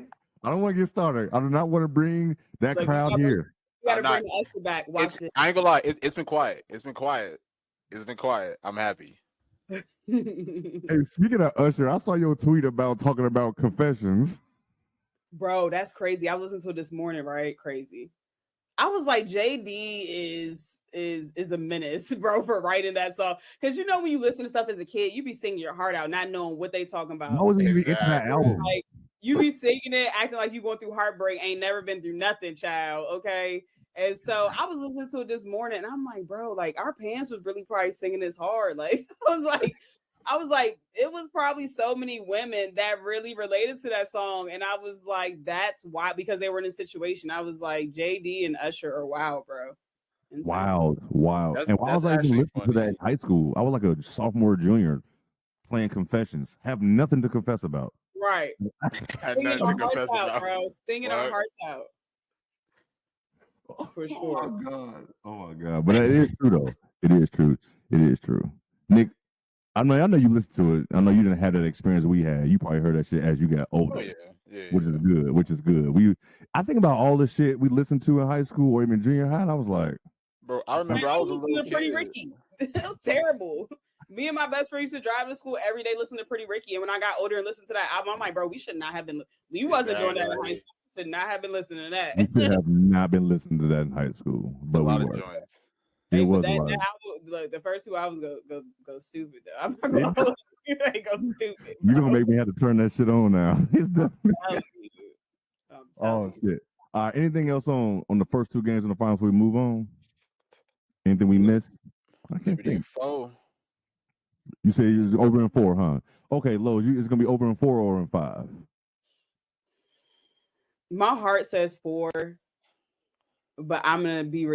Speaker 1: don't want to get started. I do not want to bring that crowd here.
Speaker 3: You gotta bring the Usher back. Watch it.
Speaker 2: I ain't gonna lie. It's been quiet. It's been quiet. I'm happy.
Speaker 1: Hey, speaking of Usher, I saw your tweet about talking about confessions.
Speaker 3: Bro, that's crazy. I was listening to it this morning, right? Crazy. I was like, JD is a menace, bro, for writing that song. Because you know when you listen to stuff as a kid, you be singing your heart out, not knowing what they talking about.
Speaker 1: I wasn't even into that album.
Speaker 3: Like you be singing it, acting like you going through heartbreak, ain't never been through nothing, child. Okay. And so I was listening to it this morning, and I'm like, bro, like our parents was really probably singing this hard. Like I was like, it was probably so many women that really related to that song. And I was like, that's why, because they were in a situation. I was like, JD and Usher are wild, bro.
Speaker 1: Wild. And why was I even listening to that in high school? I was like a sophomore, junior playing Confessions. Have nothing to confess about.
Speaker 3: Right.
Speaker 2: Had nothing to confess about.
Speaker 3: Bro. Singing our hearts out. For sure.
Speaker 1: Oh my God. But it is true though. It is true. Nick, I know you listened to it. I know you didn't have that experience we had. You probably heard that shit as you got older.
Speaker 2: Oh, yeah.
Speaker 1: Which is good. I think about all the shit we listened to in high school or even junior high, and I was like,
Speaker 2: bro, I remember I was
Speaker 3: listening to Pretty Ricky. It was terrible. Me and my best friend used to drive to school every day listening to Pretty Ricky. And when I got older and listened to that album, I'm like, bro, we should not have been. We wasn't doing that in high school. Should not have been listening to that.
Speaker 1: We should have not been listening to that in high school. But
Speaker 2: a lot of joints.
Speaker 1: It was
Speaker 3: the first 2 albums go stupid though. I'm not gonna they go stupid.
Speaker 1: You're gonna make me have to turn that shit on now. It's oh shit. Anything else on the first 2 games in the finals before we move on? Anything we missed? I can't think.
Speaker 2: 4.
Speaker 1: You say it's over in 4, huh? Okay, Lowe's, it's gonna be over in 4 or in 5.
Speaker 3: My heart says 4, but I'm gonna be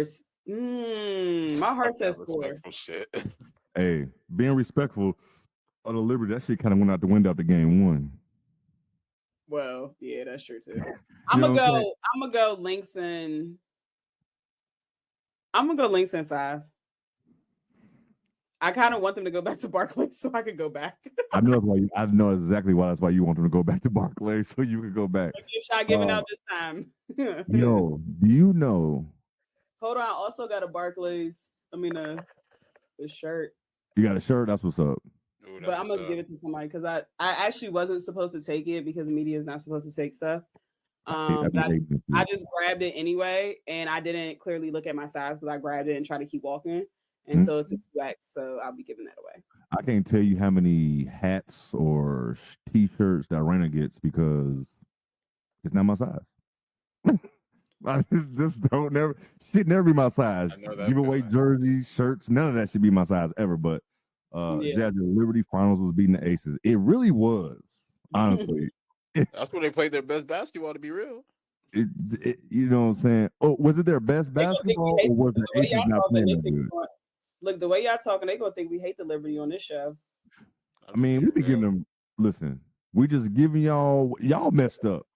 Speaker 3: my heart says 4.
Speaker 2: Shit.
Speaker 1: Hey, being respectful of the Liberty, that shit kind of went out the window after game 1.
Speaker 3: Well, yeah, that's true too. I'm gonna go Lynx and 5. I kind of want them to go back to Barclays so I could go back.
Speaker 1: I know exactly why. That's why you want them to go back to Barclays so you can go back.
Speaker 3: Shot giving out this time.
Speaker 1: Yo, do you know?
Speaker 3: Hold on, I also got a Barclays. The shirt.
Speaker 1: You got a shirt? That's what's up.
Speaker 2: Ooh,
Speaker 3: but I'm gonna give it to somebody because I actually wasn't supposed to take it because media is not supposed to take stuff. I just grabbed it anyway, and I didn't clearly look at my size because I grabbed it and tried to keep walking. And so it's a 2X, so I'll be giving that away. I
Speaker 1: can't tell you how many hats or T-shirts that Raina gets because it's not my size. I just don't should never be my size. Giveaway jerseys, shirts, none of that should be my size ever. But Jazz Liberty Finals was beating the Aces. It really was, honestly.
Speaker 2: That's when they played their best basketball, to be real.
Speaker 1: You know what I'm saying? Oh, was it their best basketball or was the Aces not playing that good?
Speaker 3: Look, the way y'all talking, they gonna think we hate the Liberty on this show.
Speaker 1: I mean, we be giving them. Listen, we just giving y'all messed up.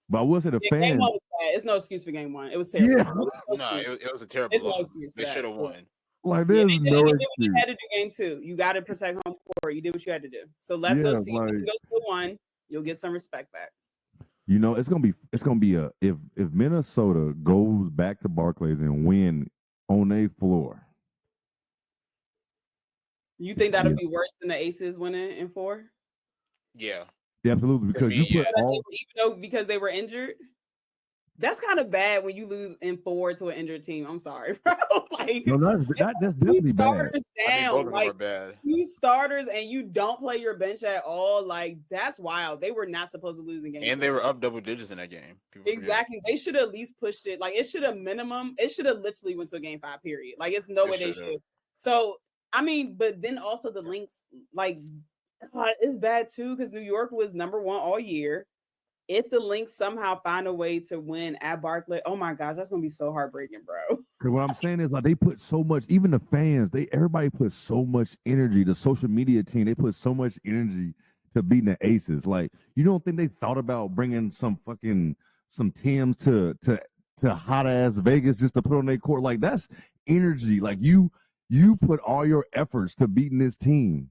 Speaker 1: But I will say the
Speaker 3: Game
Speaker 1: fans.
Speaker 3: one was bad. It's no excuse for game one. It was terrible.
Speaker 1: Yeah.
Speaker 2: No, it was a terrible
Speaker 3: It's no
Speaker 2: loss.
Speaker 3: excuse for
Speaker 2: They
Speaker 3: that.
Speaker 2: should have won.
Speaker 1: Like
Speaker 3: Yeah,
Speaker 1: there's
Speaker 3: they
Speaker 1: no
Speaker 3: did what you
Speaker 1: excuse.
Speaker 3: had to do game two. You got to protect home court. You did what you had to do. So let's go
Speaker 1: Yeah,
Speaker 3: see.
Speaker 1: like-
Speaker 3: If you go to one, you'll get some respect back.
Speaker 1: You know, it's gonna be a if Minnesota goes back to Barclays and win on a floor.
Speaker 3: You think that'll be worse than the Aces winning in 4?
Speaker 2: Yeah.
Speaker 1: Yeah, absolutely. Because you put all
Speaker 3: Even though because they were injured. That's kind of bad when you lose in 4 to an injured team. I'm sorry, bro. Like,
Speaker 1: no, that's definitely bad.
Speaker 3: starters down,
Speaker 2: both of them
Speaker 3: like
Speaker 2: are bad.
Speaker 3: 2 starters, and you don't play your bench at all. Like that's wild. They were not supposed to lose in game.
Speaker 2: And they were up double digits in that game.
Speaker 3: Exactly. They should have at least pushed it. Like it should have minimum. It should have literally went to a game 5. Period. Like it's no way they should. So I mean, but then also the Lynx, like it's bad too because New York was number 1 all year. If the Lynx somehow find a way to win at Barclays, oh my gosh, that's gonna be so heartbreaking, bro.
Speaker 1: Because what I'm saying is like they put so much, even the fans, everybody put so much energy. The social media team, they put so much energy to beating the Aces. Like you don't think they thought about bringing some Tims to hot ass Vegas just to put on their court? Like that's energy. Like you put all your efforts to beating this team.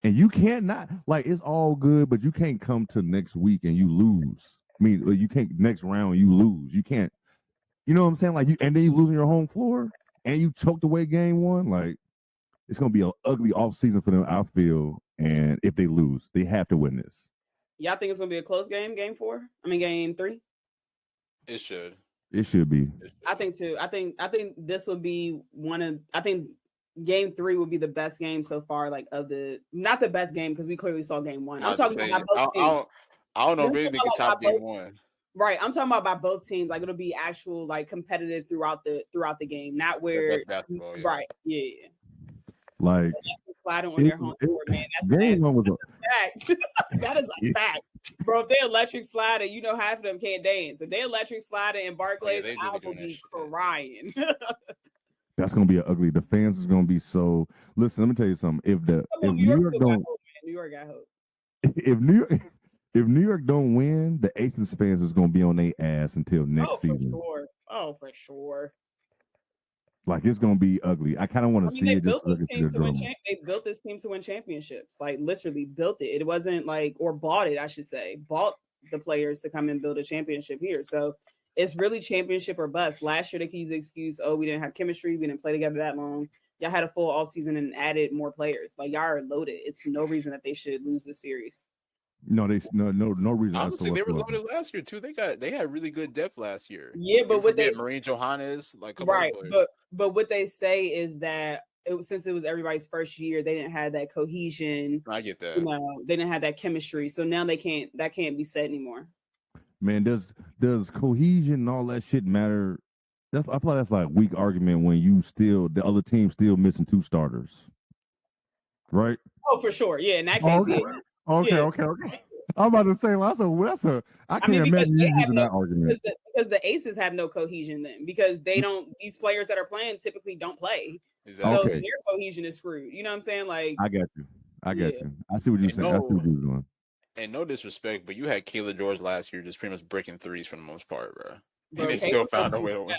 Speaker 1: And you can't not like it's all good, but you can't come to next week and you lose. I mean, you can't next round you lose. You can't, you know what I'm saying? Like you and then you lose on your home floor and you choked away game 1. Like it's gonna be an ugly off season for them, I feel. And if they lose, they have to win this.
Speaker 3: Y'all think it's gonna be a close game, game 4? I mean game 3?
Speaker 2: It should.
Speaker 1: It should be.
Speaker 3: I think too. I think this would be I think game 3 would be the best game so far, like of the not the best game because we clearly saw game 1. I'm talking about both teams.
Speaker 2: I don't know if anything can top game 1.
Speaker 3: Right. I'm talking about by both teams. Like it'll be actual like competitive throughout the game, not where
Speaker 2: basketball, yeah.
Speaker 3: Right. Yeah.
Speaker 1: Like
Speaker 3: sliding on their home court, man. That's a fact. That is a fact. Bro, if they electric sliding, you know half of them can't dance. If they electric sliding in Barclays, I will be crying.
Speaker 1: That's gonna be an ugly. The fans is gonna be so. Listen, let me tell you something. If New York don't,
Speaker 3: New York got hope.
Speaker 1: If New York don't win, the Aces fans is gonna be on their ass until next season.
Speaker 3: For sure.
Speaker 1: Like it's gonna be ugly. I kind of want to see it.
Speaker 3: They built this team to win championships. Like literally built it. It wasn't like or bought it. I should say bought the players to come and build a championship here. So. It's really championship or bust. Last year, they could use the excuse, we didn't have chemistry. We didn't play together that long. Y'all had a full all season and added more players. Like, y'all are loaded. It's no reason that they should lose the series.
Speaker 1: No reason.
Speaker 2: Honestly, they were loaded last year, too. They had really good depth last year.
Speaker 3: Yeah, but what they...
Speaker 2: Marine Johannes, like...
Speaker 3: Right, but what they say is that since it was everybody's first year, they didn't have that cohesion.
Speaker 2: I get that.
Speaker 3: You know, they didn't have that chemistry. So now that can't be said anymore.
Speaker 1: Man, does cohesion and all that shit matter? I feel like that's like weak argument when the other team still missing 2 starters, right?
Speaker 3: Oh, for sure, yeah. In that case,
Speaker 1: okay. I'm about to say I can't imagine you using that argument
Speaker 3: because the Aces have no cohesion then because they don't. These players that are playing typically don't play, so their cohesion is screwed. You know what I'm saying? Like
Speaker 1: I got you. I see what you're saying. I see what you're doing.
Speaker 2: And no disrespect, but you had Kayla George last year just pretty much breaking threes for the most part, bro. And they still found a way to win.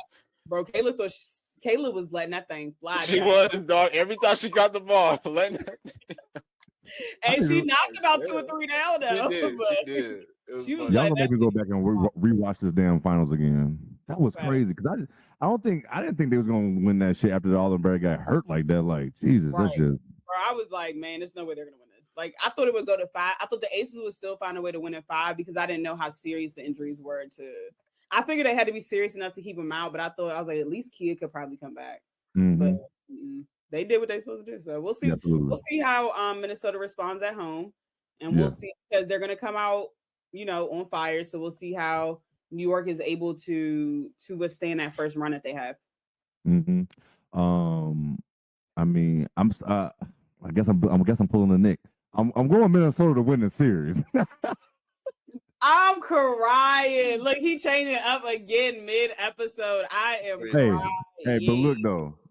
Speaker 3: Bro, Kayla was letting that thing fly.
Speaker 2: She was, dog. Every time she got the ball, letting
Speaker 3: and she knocked about 2 or 3 down, though.
Speaker 2: She did.
Speaker 1: Y'all gonna make me go back and rewatch this damn finals again. That was crazy because I didn't think they was gonna win that shit after the All-American got hurt like that. Like Jesus, that's just.
Speaker 3: Bro, I was like, man, there's no way they're gonna win. Like I thought it would go to 5. I thought the Aces would still find a way to win at 5 because I didn't know how serious the injuries were. I figured they had to be serious enough to keep them out, but I was like, at least Kia could probably come back.
Speaker 1: Mm-hmm.
Speaker 3: But they did what they're supposed to do. So we'll see. Absolutely. We'll see how Minnesota responds at home, and we'll see because they're gonna come out, on fire. So we'll see how New York is able to withstand that first run that they have.
Speaker 1: Mm-hmm. I mean, I guess I'm pulling the Nick. I'm going Minnesota to win the series.
Speaker 3: I'm Look, he changing up again mid-episode. I am crying.
Speaker 1: Hey,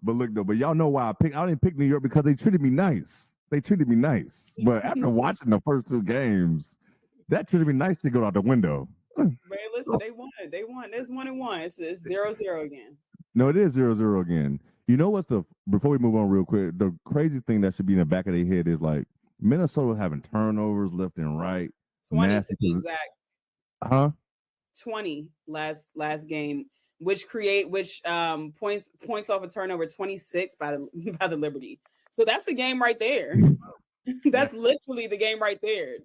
Speaker 1: but But look though, but y'all know why I didn't pick New York because they treated me nice. They treated me nice. But after watching the first 2 games, that treated me nice to go out the window.
Speaker 3: Man, listen, they won. They won. There's 1-1. It's 0-0 again.
Speaker 1: No, it is 0-0 again. You know what's before we move on real quick, the crazy thing that should be in the back of their head is like Minnesota having turnovers left and right.
Speaker 3: 20
Speaker 1: Nasty
Speaker 3: to be exact.
Speaker 1: Huh?
Speaker 3: 20 last game, which points off a turnover 26 by the Liberty. So that's the game right there. That's literally the game right there.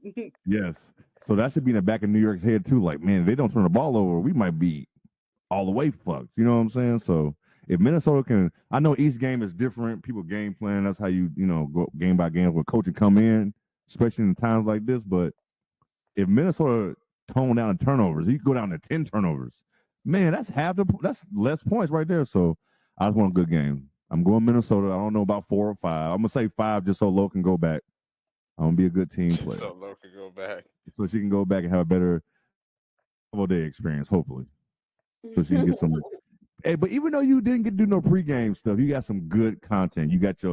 Speaker 1: Yes. So that should be in the back of New York's head too. Like, man, if they don't turn the ball over, we might be all the way fucked. You know what I'm saying? So if Minnesota can, I know each game is different. People game plan. That's how you go game by game with coaching come in, especially in times like this. But if Minnesota tone down the turnovers, you can go down to 10 turnovers. Man, that's less points right there. So I just want a good game. I'm going Minnesota. I don't know about 4 or 5. I'm gonna say 5 just so Lo can go back. I'm gonna be a good team player.
Speaker 2: So Lo can go back.
Speaker 1: So she can go back and have a better day experience, hopefully. So she can get some. Hey, but even though you didn't get to do no pregame stuff, you got some good content. You got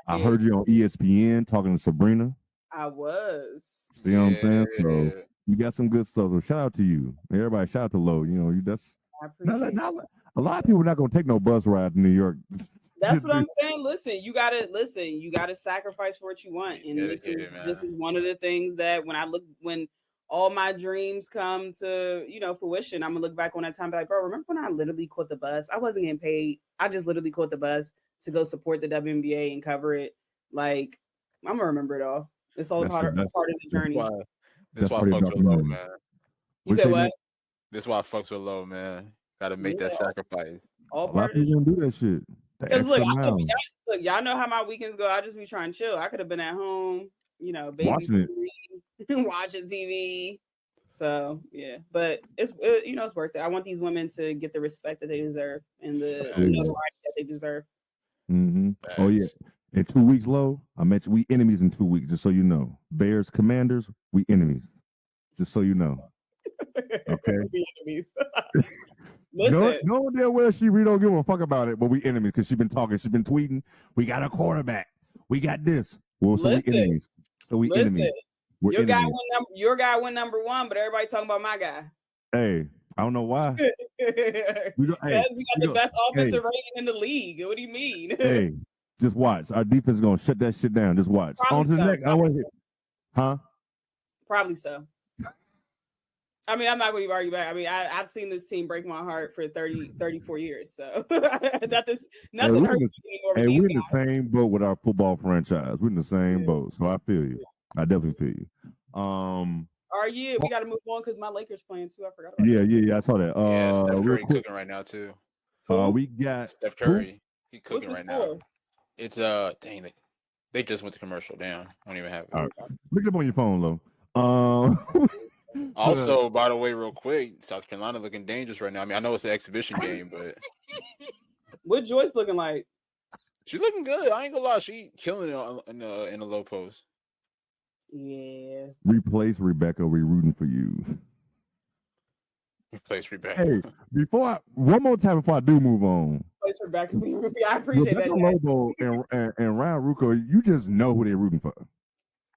Speaker 1: I heard you on ESPN talking to Sabrina.
Speaker 3: I was.
Speaker 1: See what I'm saying? So you got some good stuff. So shout out to you. Everybody, shout out to Lo. That's
Speaker 3: I appreciate
Speaker 1: a lot of people are not gonna take no bus ride to New York.
Speaker 3: That's what I'm saying. Listen, you gotta sacrifice for what you want. And this is one of the things that when all my dreams come to, fruition, I'm gonna look back on that time and be like, bro, remember when I literally caught the bus? I wasn't getting paid. I just literally caught the bus to go support the WNBA and cover it. Like, I'm gonna remember it all. It's all part of the journey.
Speaker 2: That's why I fucks with Lo, man.
Speaker 3: You said what?
Speaker 2: That's why I fucks with Lo, man. Gotta make that sacrifice.
Speaker 3: All part of it.
Speaker 1: Do that shit.
Speaker 3: Because look, y'all know how my weekends go. I just be trying to chill. I could have been at home, baby
Speaker 1: watching
Speaker 3: watching TV. So yeah, but it's worth it. I want these women to get the respect that they deserve and the notoriety that they deserve.
Speaker 1: Mm-hmm. Oh yeah. In 2 weeks, Lo, I met you. We enemies in 2 weeks, just so you know. Bears, Commanders, we enemies. Just so you know. Okay.
Speaker 3: We enemies. Listen.
Speaker 1: No damn well we don't give a fuck about it, but we enemies because she's been talking, she's been tweeting. We got a quarterback. We got this. Well, so we enemies. So we enemies. We're
Speaker 3: your guy went number 1, but everybody talking about my guy.
Speaker 1: Hey, I don't know why.
Speaker 3: Because he got the best offensive rating in the league. What do you mean?
Speaker 1: Hey, just watch. Our defense is gonna shut that shit down. Just watch. On to the next. Huh?
Speaker 3: Probably so. I mean, I'm not going to argue back. I mean, I've seen this team break my heart for 34 years. So nothing hurts me anymore.
Speaker 1: Hey, we're in the same boat with our football franchise. We're in the same boat. So I feel you. I definitely feel you.
Speaker 3: Are you? We got to move on because my Lakers playing too. I forgot about
Speaker 1: that. Yeah, I saw that.
Speaker 2: Steph Curry cooking right now too.
Speaker 1: We got
Speaker 2: Steph Curry. He cooking right now. It's dang it. They just went to commercial. Damn, I don't even have it.
Speaker 1: Right. Look it up on your phone, Lo.
Speaker 2: Also, by the way, real quick, South Carolina looking dangerous right now. I mean, I know it's an exhibition game, but
Speaker 3: what Joyce looking like?
Speaker 2: She's looking good. I ain't gonna lie, she killing it in the low post.
Speaker 3: Yeah.
Speaker 1: Replace Rebecca. We rooting for you.
Speaker 2: Replace Rebecca.
Speaker 1: Hey, one more time before I do move on.
Speaker 3: Replace Rebecca. I appreciate
Speaker 1: Rebecca Lobo and Ryan Rucco, you just know who they're rooting for.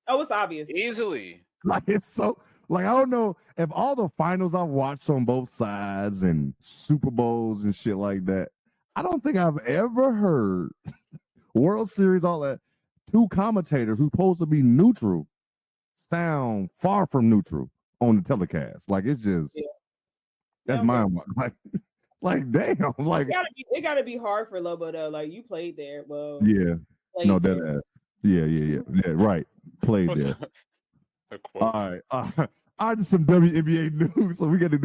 Speaker 3: Oh, it's obvious.
Speaker 2: Easily.
Speaker 1: Like it's so. Like, I don't know if all the finals I've watched on both sides and Super Bowls and shit like that, I don't think I've ever heard World Series, all that, 2 commentators who's supposed to be neutral sound far from neutral on the telecast. Like, it's just, that's mind like, damn. Like,
Speaker 3: it gotta be hard for Lobo, though. Like, you played there. Well,
Speaker 1: yeah. No, that ass. Yeah, right. Played there. All right. I just some WNBA news, so we got to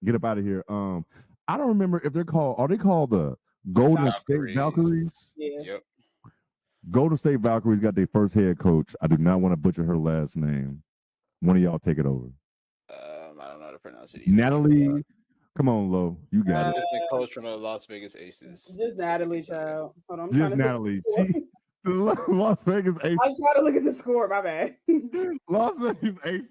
Speaker 1: get up out of here. I don't remember if are they called the Golden State Valkyries?
Speaker 3: Yeah.
Speaker 2: Yep.
Speaker 1: Golden State Valkyries got their first head coach. I do not want to butcher her last name. One of y'all take it over.
Speaker 2: I don't know how to pronounce it either.
Speaker 1: Natalie, come on, Lo. You got it.
Speaker 2: Assistant coach from the Las Vegas Aces.
Speaker 3: Just Natalie, child. Hold on.
Speaker 1: Just Natalie. The Las Vegas Aces.
Speaker 3: I'm trying to look at the score. My bad.
Speaker 1: Las Vegas Aces.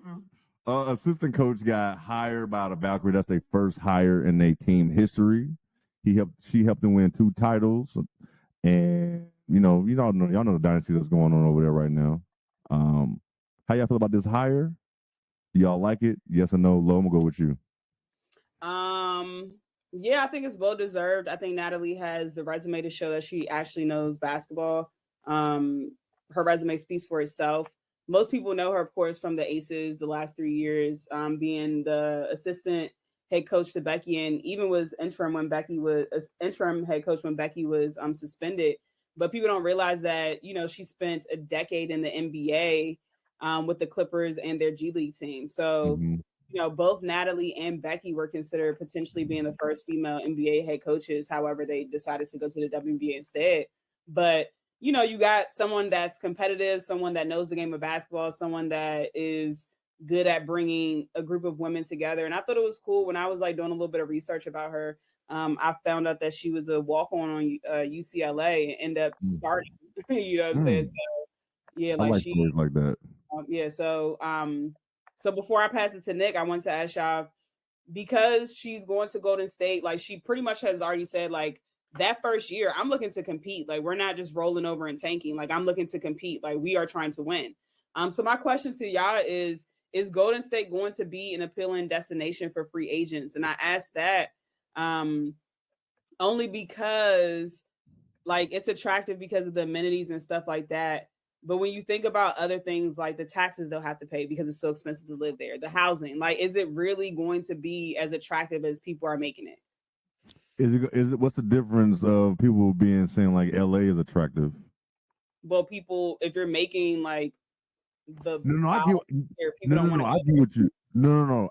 Speaker 1: Assistant coach got hired by the Valkyrie. That's their first hire in their team history. She helped them win 2 titles. And y'all know the dynasty that's going on over there right now. How y'all feel about this hire? Do y'all like it? Yes or no? Lo, I'm gonna go with you.
Speaker 3: Yeah, I think it's well deserved. I think Natalie has the resume to show that she actually knows basketball. Her resume speaks for itself. Most people know her, of course, from the Aces the last 3 years, being the assistant head coach to Becky, and even was interim head coach when Becky was suspended. But people don't realize that she spent a decade in the NBA with the Clippers and their G League team. So both Natalie and Becky were considered potentially being the first female NBA head coaches. However, they decided to go to the WNBA instead. But you got someone that's competitive, someone that knows the game of basketball, someone that is good at bringing a group of women together. And I thought it was cool when I was like doing a little bit of research about her. I found out that she was a walk-on UCLA and ended up starting. You know what I'm saying? So yeah,
Speaker 1: I like stories like that.
Speaker 3: So before I pass it to Nick, I want to ask y'all, because she's going to Golden State, like she pretty much has already said, like that first year, I'm looking to compete. Like we're not just rolling over and tanking. Like I'm looking to compete. Like we are trying to win. So my question to y'all is Golden State going to be an appealing destination for free agents? And I ask that only because like it's attractive because of the amenities and stuff like that. But when you think about other things like the taxes they'll have to pay because it's so expensive to live there, the housing, like, is it really going to be as attractive as people are making it?
Speaker 1: Is it? What's the difference of people saying like LA is attractive?
Speaker 3: Well, people, if you're making like the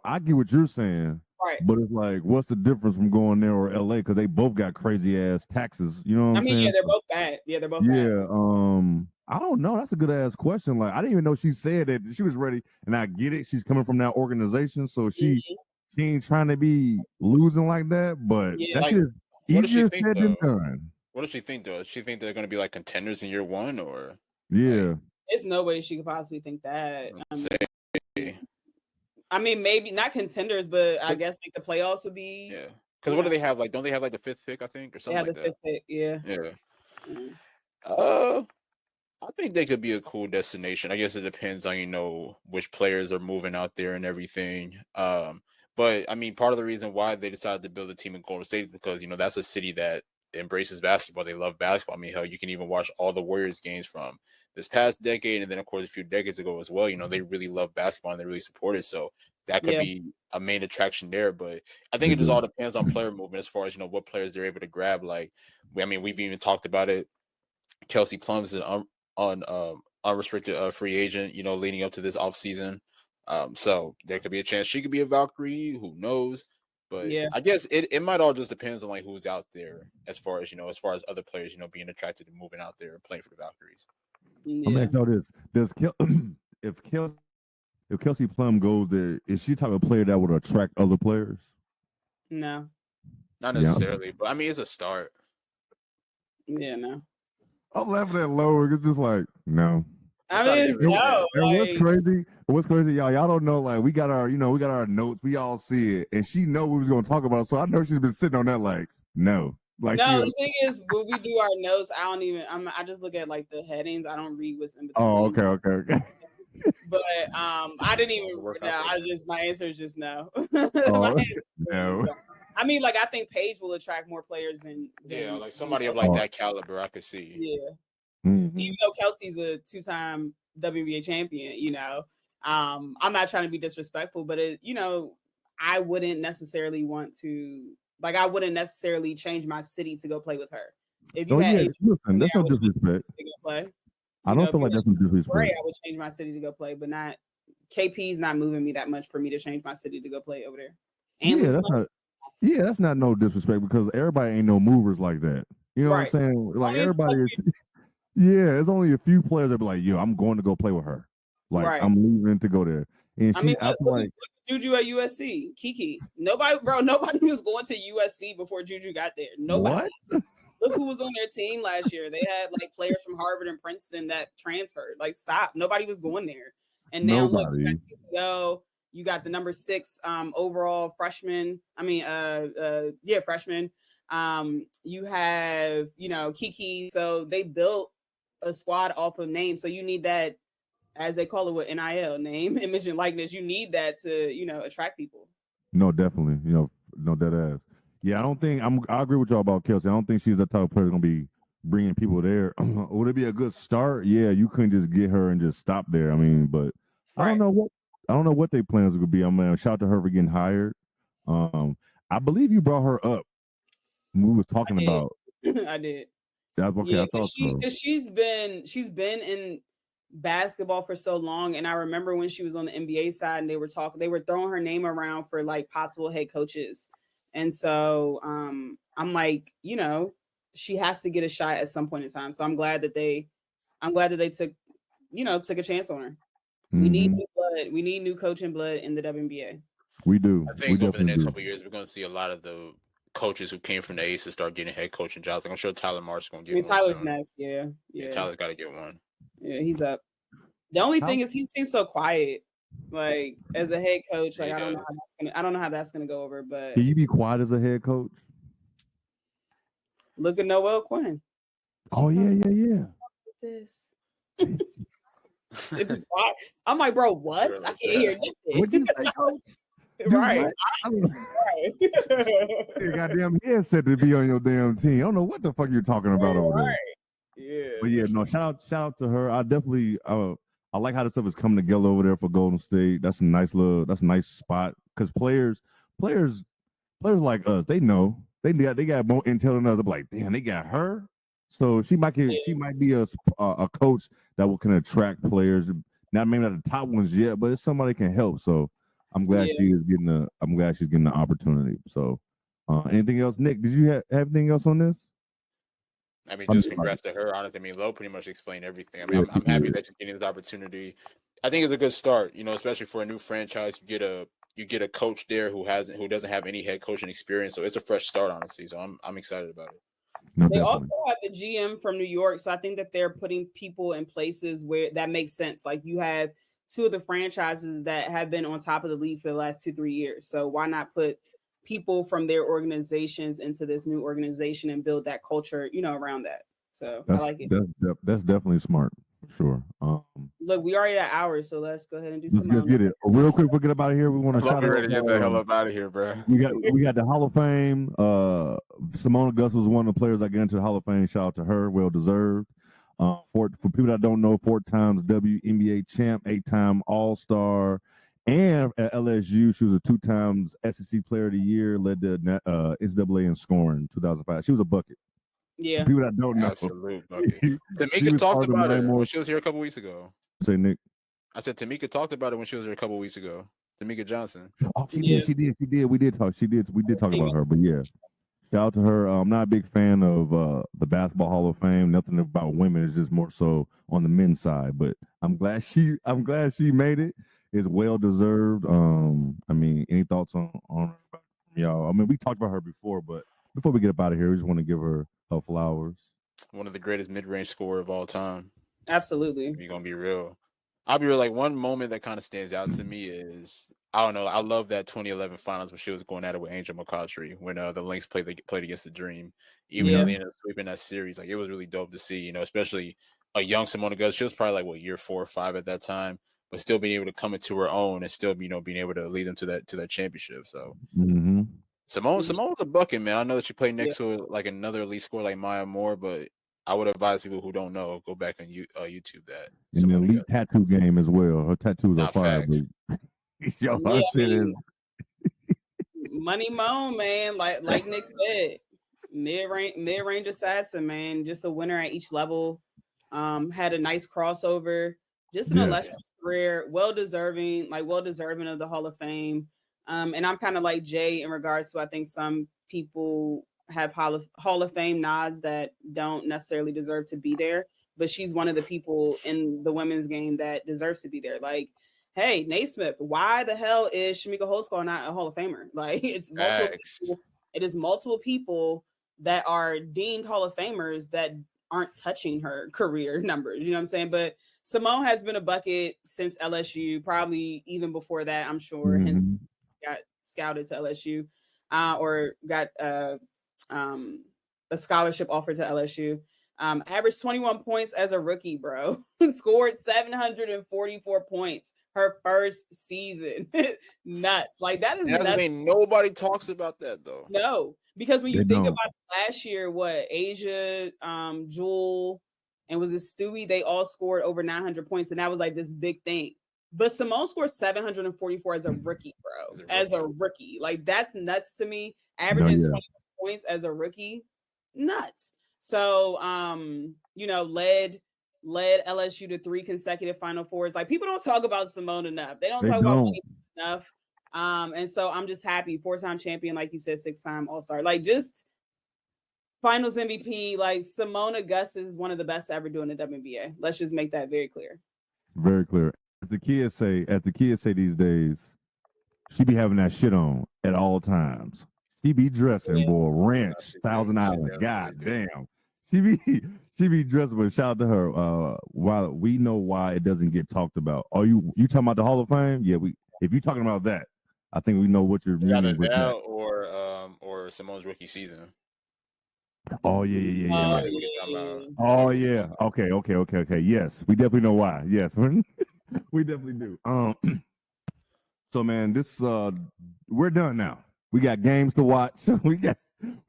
Speaker 1: I get what you're saying.
Speaker 3: Right.
Speaker 1: But it's like, what's the difference from going there or LA? Because they both got crazy ass taxes. You know what I'm saying?
Speaker 3: Yeah, they're both bad. Yeah, they're both bad.
Speaker 1: I don't know. That's a good ass question. Like, I didn't even know she said that she was ready. And I get it. She's coming from that organization, so she ain't trying to be losing like that. But that shit is easier said than done.
Speaker 2: What does she think though? Does she think they're going to be like contenders in year one, or?
Speaker 1: Yeah.
Speaker 3: There's no way she could possibly think that. I mean, maybe not contenders, but I guess like the playoffs would be.
Speaker 2: Yeah. Because what do they have? Like, don't they have like the 5th pick? I think, or something like that.
Speaker 3: The 5th pick. Yeah.
Speaker 2: Yeah. I think they could be a cool destination. I guess it depends on which players are moving out there and everything. But I mean, part of the reason why they decided to build a team in Golden State is because that's a city that embraces basketball. They love basketball. I mean, hell, you can even watch all the Warriors games from this past decade, and then of course a few decades ago as well. They really love basketball and they really support it. So that could be a main attraction there. But I think it just all depends on player movement as far as what players they're able to grab. Like, we've even talked about it. Kelsey Plum is an unrestricted free agent, leading up to this offseason. So there could be a chance she could be a Valkyrie. Who knows? But I guess it might all just depends on like who's out there as far as other players, being attracted to moving out there and playing for the Valkyries.
Speaker 1: I mean, does if Kelsey Plum goes there, is she the type of player that would attract other players?
Speaker 3: No.
Speaker 2: Not necessarily, but I mean it's a start.
Speaker 3: Yeah, no.
Speaker 1: I'm laughing at Lower. It's just like, no.
Speaker 3: I mean, it's no.
Speaker 1: And what's crazy, y'all don't know, like, we got our notes, we all see it, and she know we was going to talk about it, so I know she's been sitting on that, like, no. Like,
Speaker 3: no, the thing is, when we do our notes, I just look at, like, the headings. I don't read what's in between.
Speaker 1: Oh, okay.
Speaker 3: But I didn't even, my answer is just no.
Speaker 1: No.
Speaker 3: I mean, like, I think Paige will attract more players than
Speaker 2: like somebody of like that caliber, I could see.
Speaker 3: Yeah. Even though Kelsey's a 2-time WNBA champion, I'm not trying to be disrespectful, but I wouldn't necessarily want to, like, I wouldn't necessarily change my city to go play with her. If you
Speaker 1: listen, that's no disrespect. I don't feel like that's no disrespect.
Speaker 3: Right, I would change my city to go play, but not KP's not moving me that much for me to change my city to go play over there. And
Speaker 1: that's not no disrespect because everybody ain't no movers like that. You know what I'm saying? Like everybody is. There's only a few players that be like, yo, I'm going to go play with her. Like I'm leaving to go there. And I feel like
Speaker 3: Juju at USC, Kiki. Nobody was going to USC before Juju got there. Nobody.
Speaker 1: What?
Speaker 3: Look who was on their team last year. They had like players from Harvard and Princeton that transferred. Like, stop. Nobody was going there. And now look, you got the number 6 overall freshman. Freshman. You have, Kiki. So they built a squad off of names. So you need that, as they call it with NIL, name, image, and likeness. You need that to, attract people.
Speaker 1: No, definitely. No dead ass. Yeah, I agree with y'all about Kelsey. I don't think she's the type of player gonna be bringing people there. Would it be a good start? Yeah, you couldn't just get her and just stop there. I mean, but I don't know what their plans would be. I'm gonna shout out to her for getting hired. I believe you brought her up when we was talking about.
Speaker 3: I did.
Speaker 1: That's okay.
Speaker 3: Yeah,
Speaker 1: I thought so.
Speaker 3: because she's been in basketball for so long, and I remember when she was on the NBA side, and they were throwing her name around for like possible head coaches, and so I'm like, she has to get a shot at some point in time. So I'm glad that they took a chance on her.
Speaker 1: Mm-hmm.
Speaker 3: We need new blood. We need new coaching blood in the WNBA.
Speaker 1: We do.
Speaker 2: I think over the next couple of years, we're going to see a lot of the coaches who came from the Aces start getting head coaching jobs. Like I'm sure Tyler Marsh is going to get one.
Speaker 3: Tyler's
Speaker 2: soon.
Speaker 3: next. Yeah.
Speaker 2: Tyler's got to get one.
Speaker 3: Yeah, he's up. The only thing is he seems so quiet. Like as a head coach, like I don't know how that's gonna go over. But
Speaker 1: can you be quiet as a head coach?
Speaker 3: Look at Noelle Quinn.
Speaker 1: Oh yeah.
Speaker 3: This. I'm like, bro, what? I can't hear nothing.
Speaker 1: What you say, coach?
Speaker 3: Right.
Speaker 1: Your goddamn headset to be on your damn team. I don't know what the fuck you're talking about over there.
Speaker 3: Yeah.
Speaker 1: But yeah, no, shout out to her. I definitely I like how this stuff is coming together over there for Golden State. That's a nice spot. Because players like us, they know. They got more intel than us. They're like, damn, they got her. So she might be a coach that can attract players. Maybe not the top ones yet, but it's somebody can help. So I'm glad she's getting the opportunity. So anything else, Nick? Did you have anything else on this?
Speaker 2: I mean, just congrats to her. Honestly, I mean, Lo pretty much explained everything. I mean, I'm happy that she's getting this opportunity. I think it's a good start, especially for a new franchise. You get a coach there who doesn't have any head coaching experience, so it's a fresh start, honestly. So I'm excited about it.
Speaker 1: No,
Speaker 3: they
Speaker 1: definitely.
Speaker 3: also have the GM from New York, so I think that they're putting people in places where that makes sense. Like you have two of the franchises that have been on top of the league for the last 2-3 years. So why not put people from their organizations into this new organization and build that culture, around that. So I like it.
Speaker 1: That's definitely smart for sure.
Speaker 3: Look, we already at hours, so let's go ahead and do some.
Speaker 1: Let's get it real quick. We'll get up out of here. We want to shout out.
Speaker 2: Ready to get the hell up out of here, bro.
Speaker 1: We got the Hall of Fame. Simone Augustus was one of the players that got into the Hall of Fame. Shout out to her, well deserved. For people that don't know, 4 times WNBA champ, 8-time All-Star. And at LSU, she was a 2 times SEC Player of the Year, led the NCAA in scoring 2005. She was a bucket.
Speaker 3: Yeah.
Speaker 1: For people that don't know.
Speaker 2: Absolute bucket. Tamika talked about it when she was here a couple weeks ago.
Speaker 1: Say, Nick.
Speaker 2: I said Tamika talked about it when she was here a couple weeks ago. Tamika Johnson.
Speaker 1: Oh, she did. We did talk about her, but yeah. Shout out to her. I'm not a big fan of the Basketball Hall of Fame. Nothing about women. It's just more so on the men's side. But I'm glad she made it. It's well deserved. I mean, any thoughts on y'all? I mean, we talked about her before, but before we get up out of here, we just want to give her flowers.
Speaker 2: One of the greatest mid-range scorer of all time.
Speaker 3: Absolutely.
Speaker 2: You're gonna be real. I'll be real. Like one moment that kind of stands out to me is I don't know. I love that 2011 finals when she was going at it with Angel McCautry when the Lynx played against the Dream. Even though they ended up sweeping that series, like it was really dope to see. Especially a young Simone Augustus. She was probably like year 4 or 5 at that time, but still being able to come into her own and still being able to lead them to that championship. So Simone was a bucket, man. I know that she played next to like another elite scorer like Maya Moore, but I would advise people who don't know, go back and YouTube that.
Speaker 1: In the elite tattoo game as well. Her tattoos are fire. Yo, her shit is
Speaker 3: Money Moan, man. Like Nick said, mid-range assassin, man. Just a winner at each level. Had a nice crossover. Just an illustrious career. Well deserving of the Hall of Fame. And I'm kind of like Jay in regards to I think some people have Hall of Fame nods that don't necessarily deserve to be there, but she's one of the people in the women's game that deserves to be there. Like, hey, Naismith, why the hell is Shamika Holdsclaw not a Hall of Famer? Like, it is multiple people that are deemed Hall of Famers that aren't touching her career numbers. You know what I'm saying? But Simone has been a bucket since LSU, probably even before that, I'm sure. Hence got scouted to LSU or got a scholarship offer to LSU. Averaged 21 points as a rookie, bro. Scored 744 points her first season. Nuts. Like that is
Speaker 2: That's the
Speaker 3: nuts.
Speaker 2: thing. Nobody talks about that though.
Speaker 3: No, because when you
Speaker 1: They
Speaker 3: think
Speaker 1: don't.
Speaker 3: about last year, what Asia, Jewel, and was it Stewie? They all scored over 900 points, and that was like this big thing. But Simone scored 744 as a rookie, bro. As a rookie. Like that's nuts to me. Averaging 20 points as a rookie, nuts. So you know, led LSU to 3 consecutive Final Fours. Like people don't talk about Simone enough. They don't talk about money enough. And so I'm just happy, 4-time champion, like you said, 6-time All-Star. Like just Finals MVP. Like Simone Augustus is one of the best to ever do in the WNBA. Let's just make that very clear.
Speaker 1: Very clear. As the kids say these days, she be having that shit on at all times. She be dressing, boy, ranch, Thousand Island. God damn. She be dressing, but shout out to her. While we know why it doesn't get talked about. Are you talking about the Hall of Fame? Yeah, if you're talking about that, I think we know what you're meaning with that.
Speaker 2: Or Simone's rookie season.
Speaker 1: Oh yeah. Oh yeah. Okay. Yes, we definitely know why. Yes, we definitely do. So man, this we're done now. We got games to watch. we got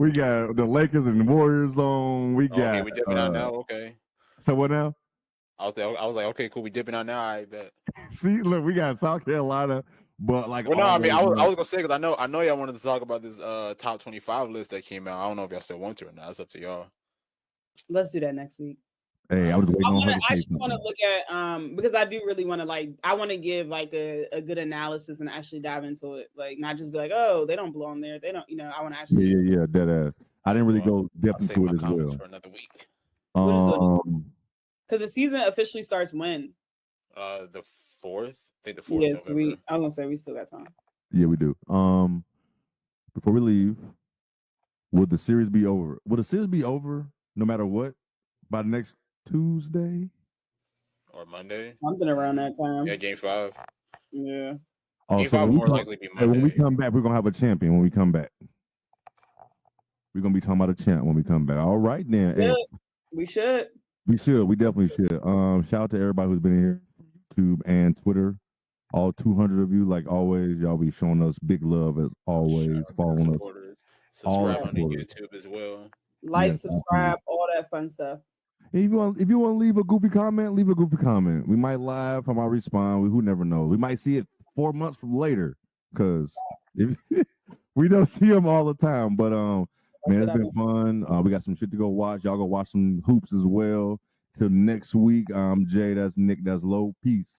Speaker 1: the Lakers and the Warriors on. We got.
Speaker 2: Okay, we dipping out now. Okay.
Speaker 1: So what now?
Speaker 2: I was like, okay, cool. We dipping out now. I bet.
Speaker 1: See, look, we got South Carolina, but like.
Speaker 2: Well, no, I mean, I was gonna say because I know y'all wanted to talk about this top 25 list that came out. I don't know if y'all still want to or not. It's up to y'all.
Speaker 3: Let's do that next week.
Speaker 1: Hey, I was waiting on her to
Speaker 3: I
Speaker 1: say
Speaker 3: actually want to look at because I do really want to I want to give like a good analysis and actually dive into it, like not just be like, oh, they don't belong there, they don't, I want to actually
Speaker 1: yeah, dead ass. I didn't really go depth into it as well.
Speaker 2: For another week.
Speaker 3: Because the season officially starts when?
Speaker 2: The 4th. I think the 4th.
Speaker 3: Yes, I was gonna say we still got time.
Speaker 1: Yeah, we do. Before we leave, would the series be over? Would the series be over no matter what by the next Tuesday
Speaker 2: or Monday?
Speaker 3: Something around that time.
Speaker 2: Yeah, Game 5.
Speaker 3: Yeah.
Speaker 2: Game 5 more likely be Monday.
Speaker 1: When we come back, we're gonna have a champion. When we come back, we're gonna be talking about a champ when we come back. All right, then.
Speaker 3: Hey, we should.
Speaker 1: We definitely should. Shout out to everybody who's been here, YouTube and Twitter. All 200 of you, like always, y'all be showing us big love as always, following us.
Speaker 2: Subscribe on YouTube as well.
Speaker 3: Like, subscribe, all that fun stuff.
Speaker 1: If you want to leave a goofy comment, leave a goofy comment. We might laugh, I might respond. Who never knows? We might see it 4 months from later, because we don't see them all the time. But man, it's been fun. We got some shit to go watch. Y'all go watch some hoops as well. Till next week. I'm Jay. That's Nick. That's Low. Peace.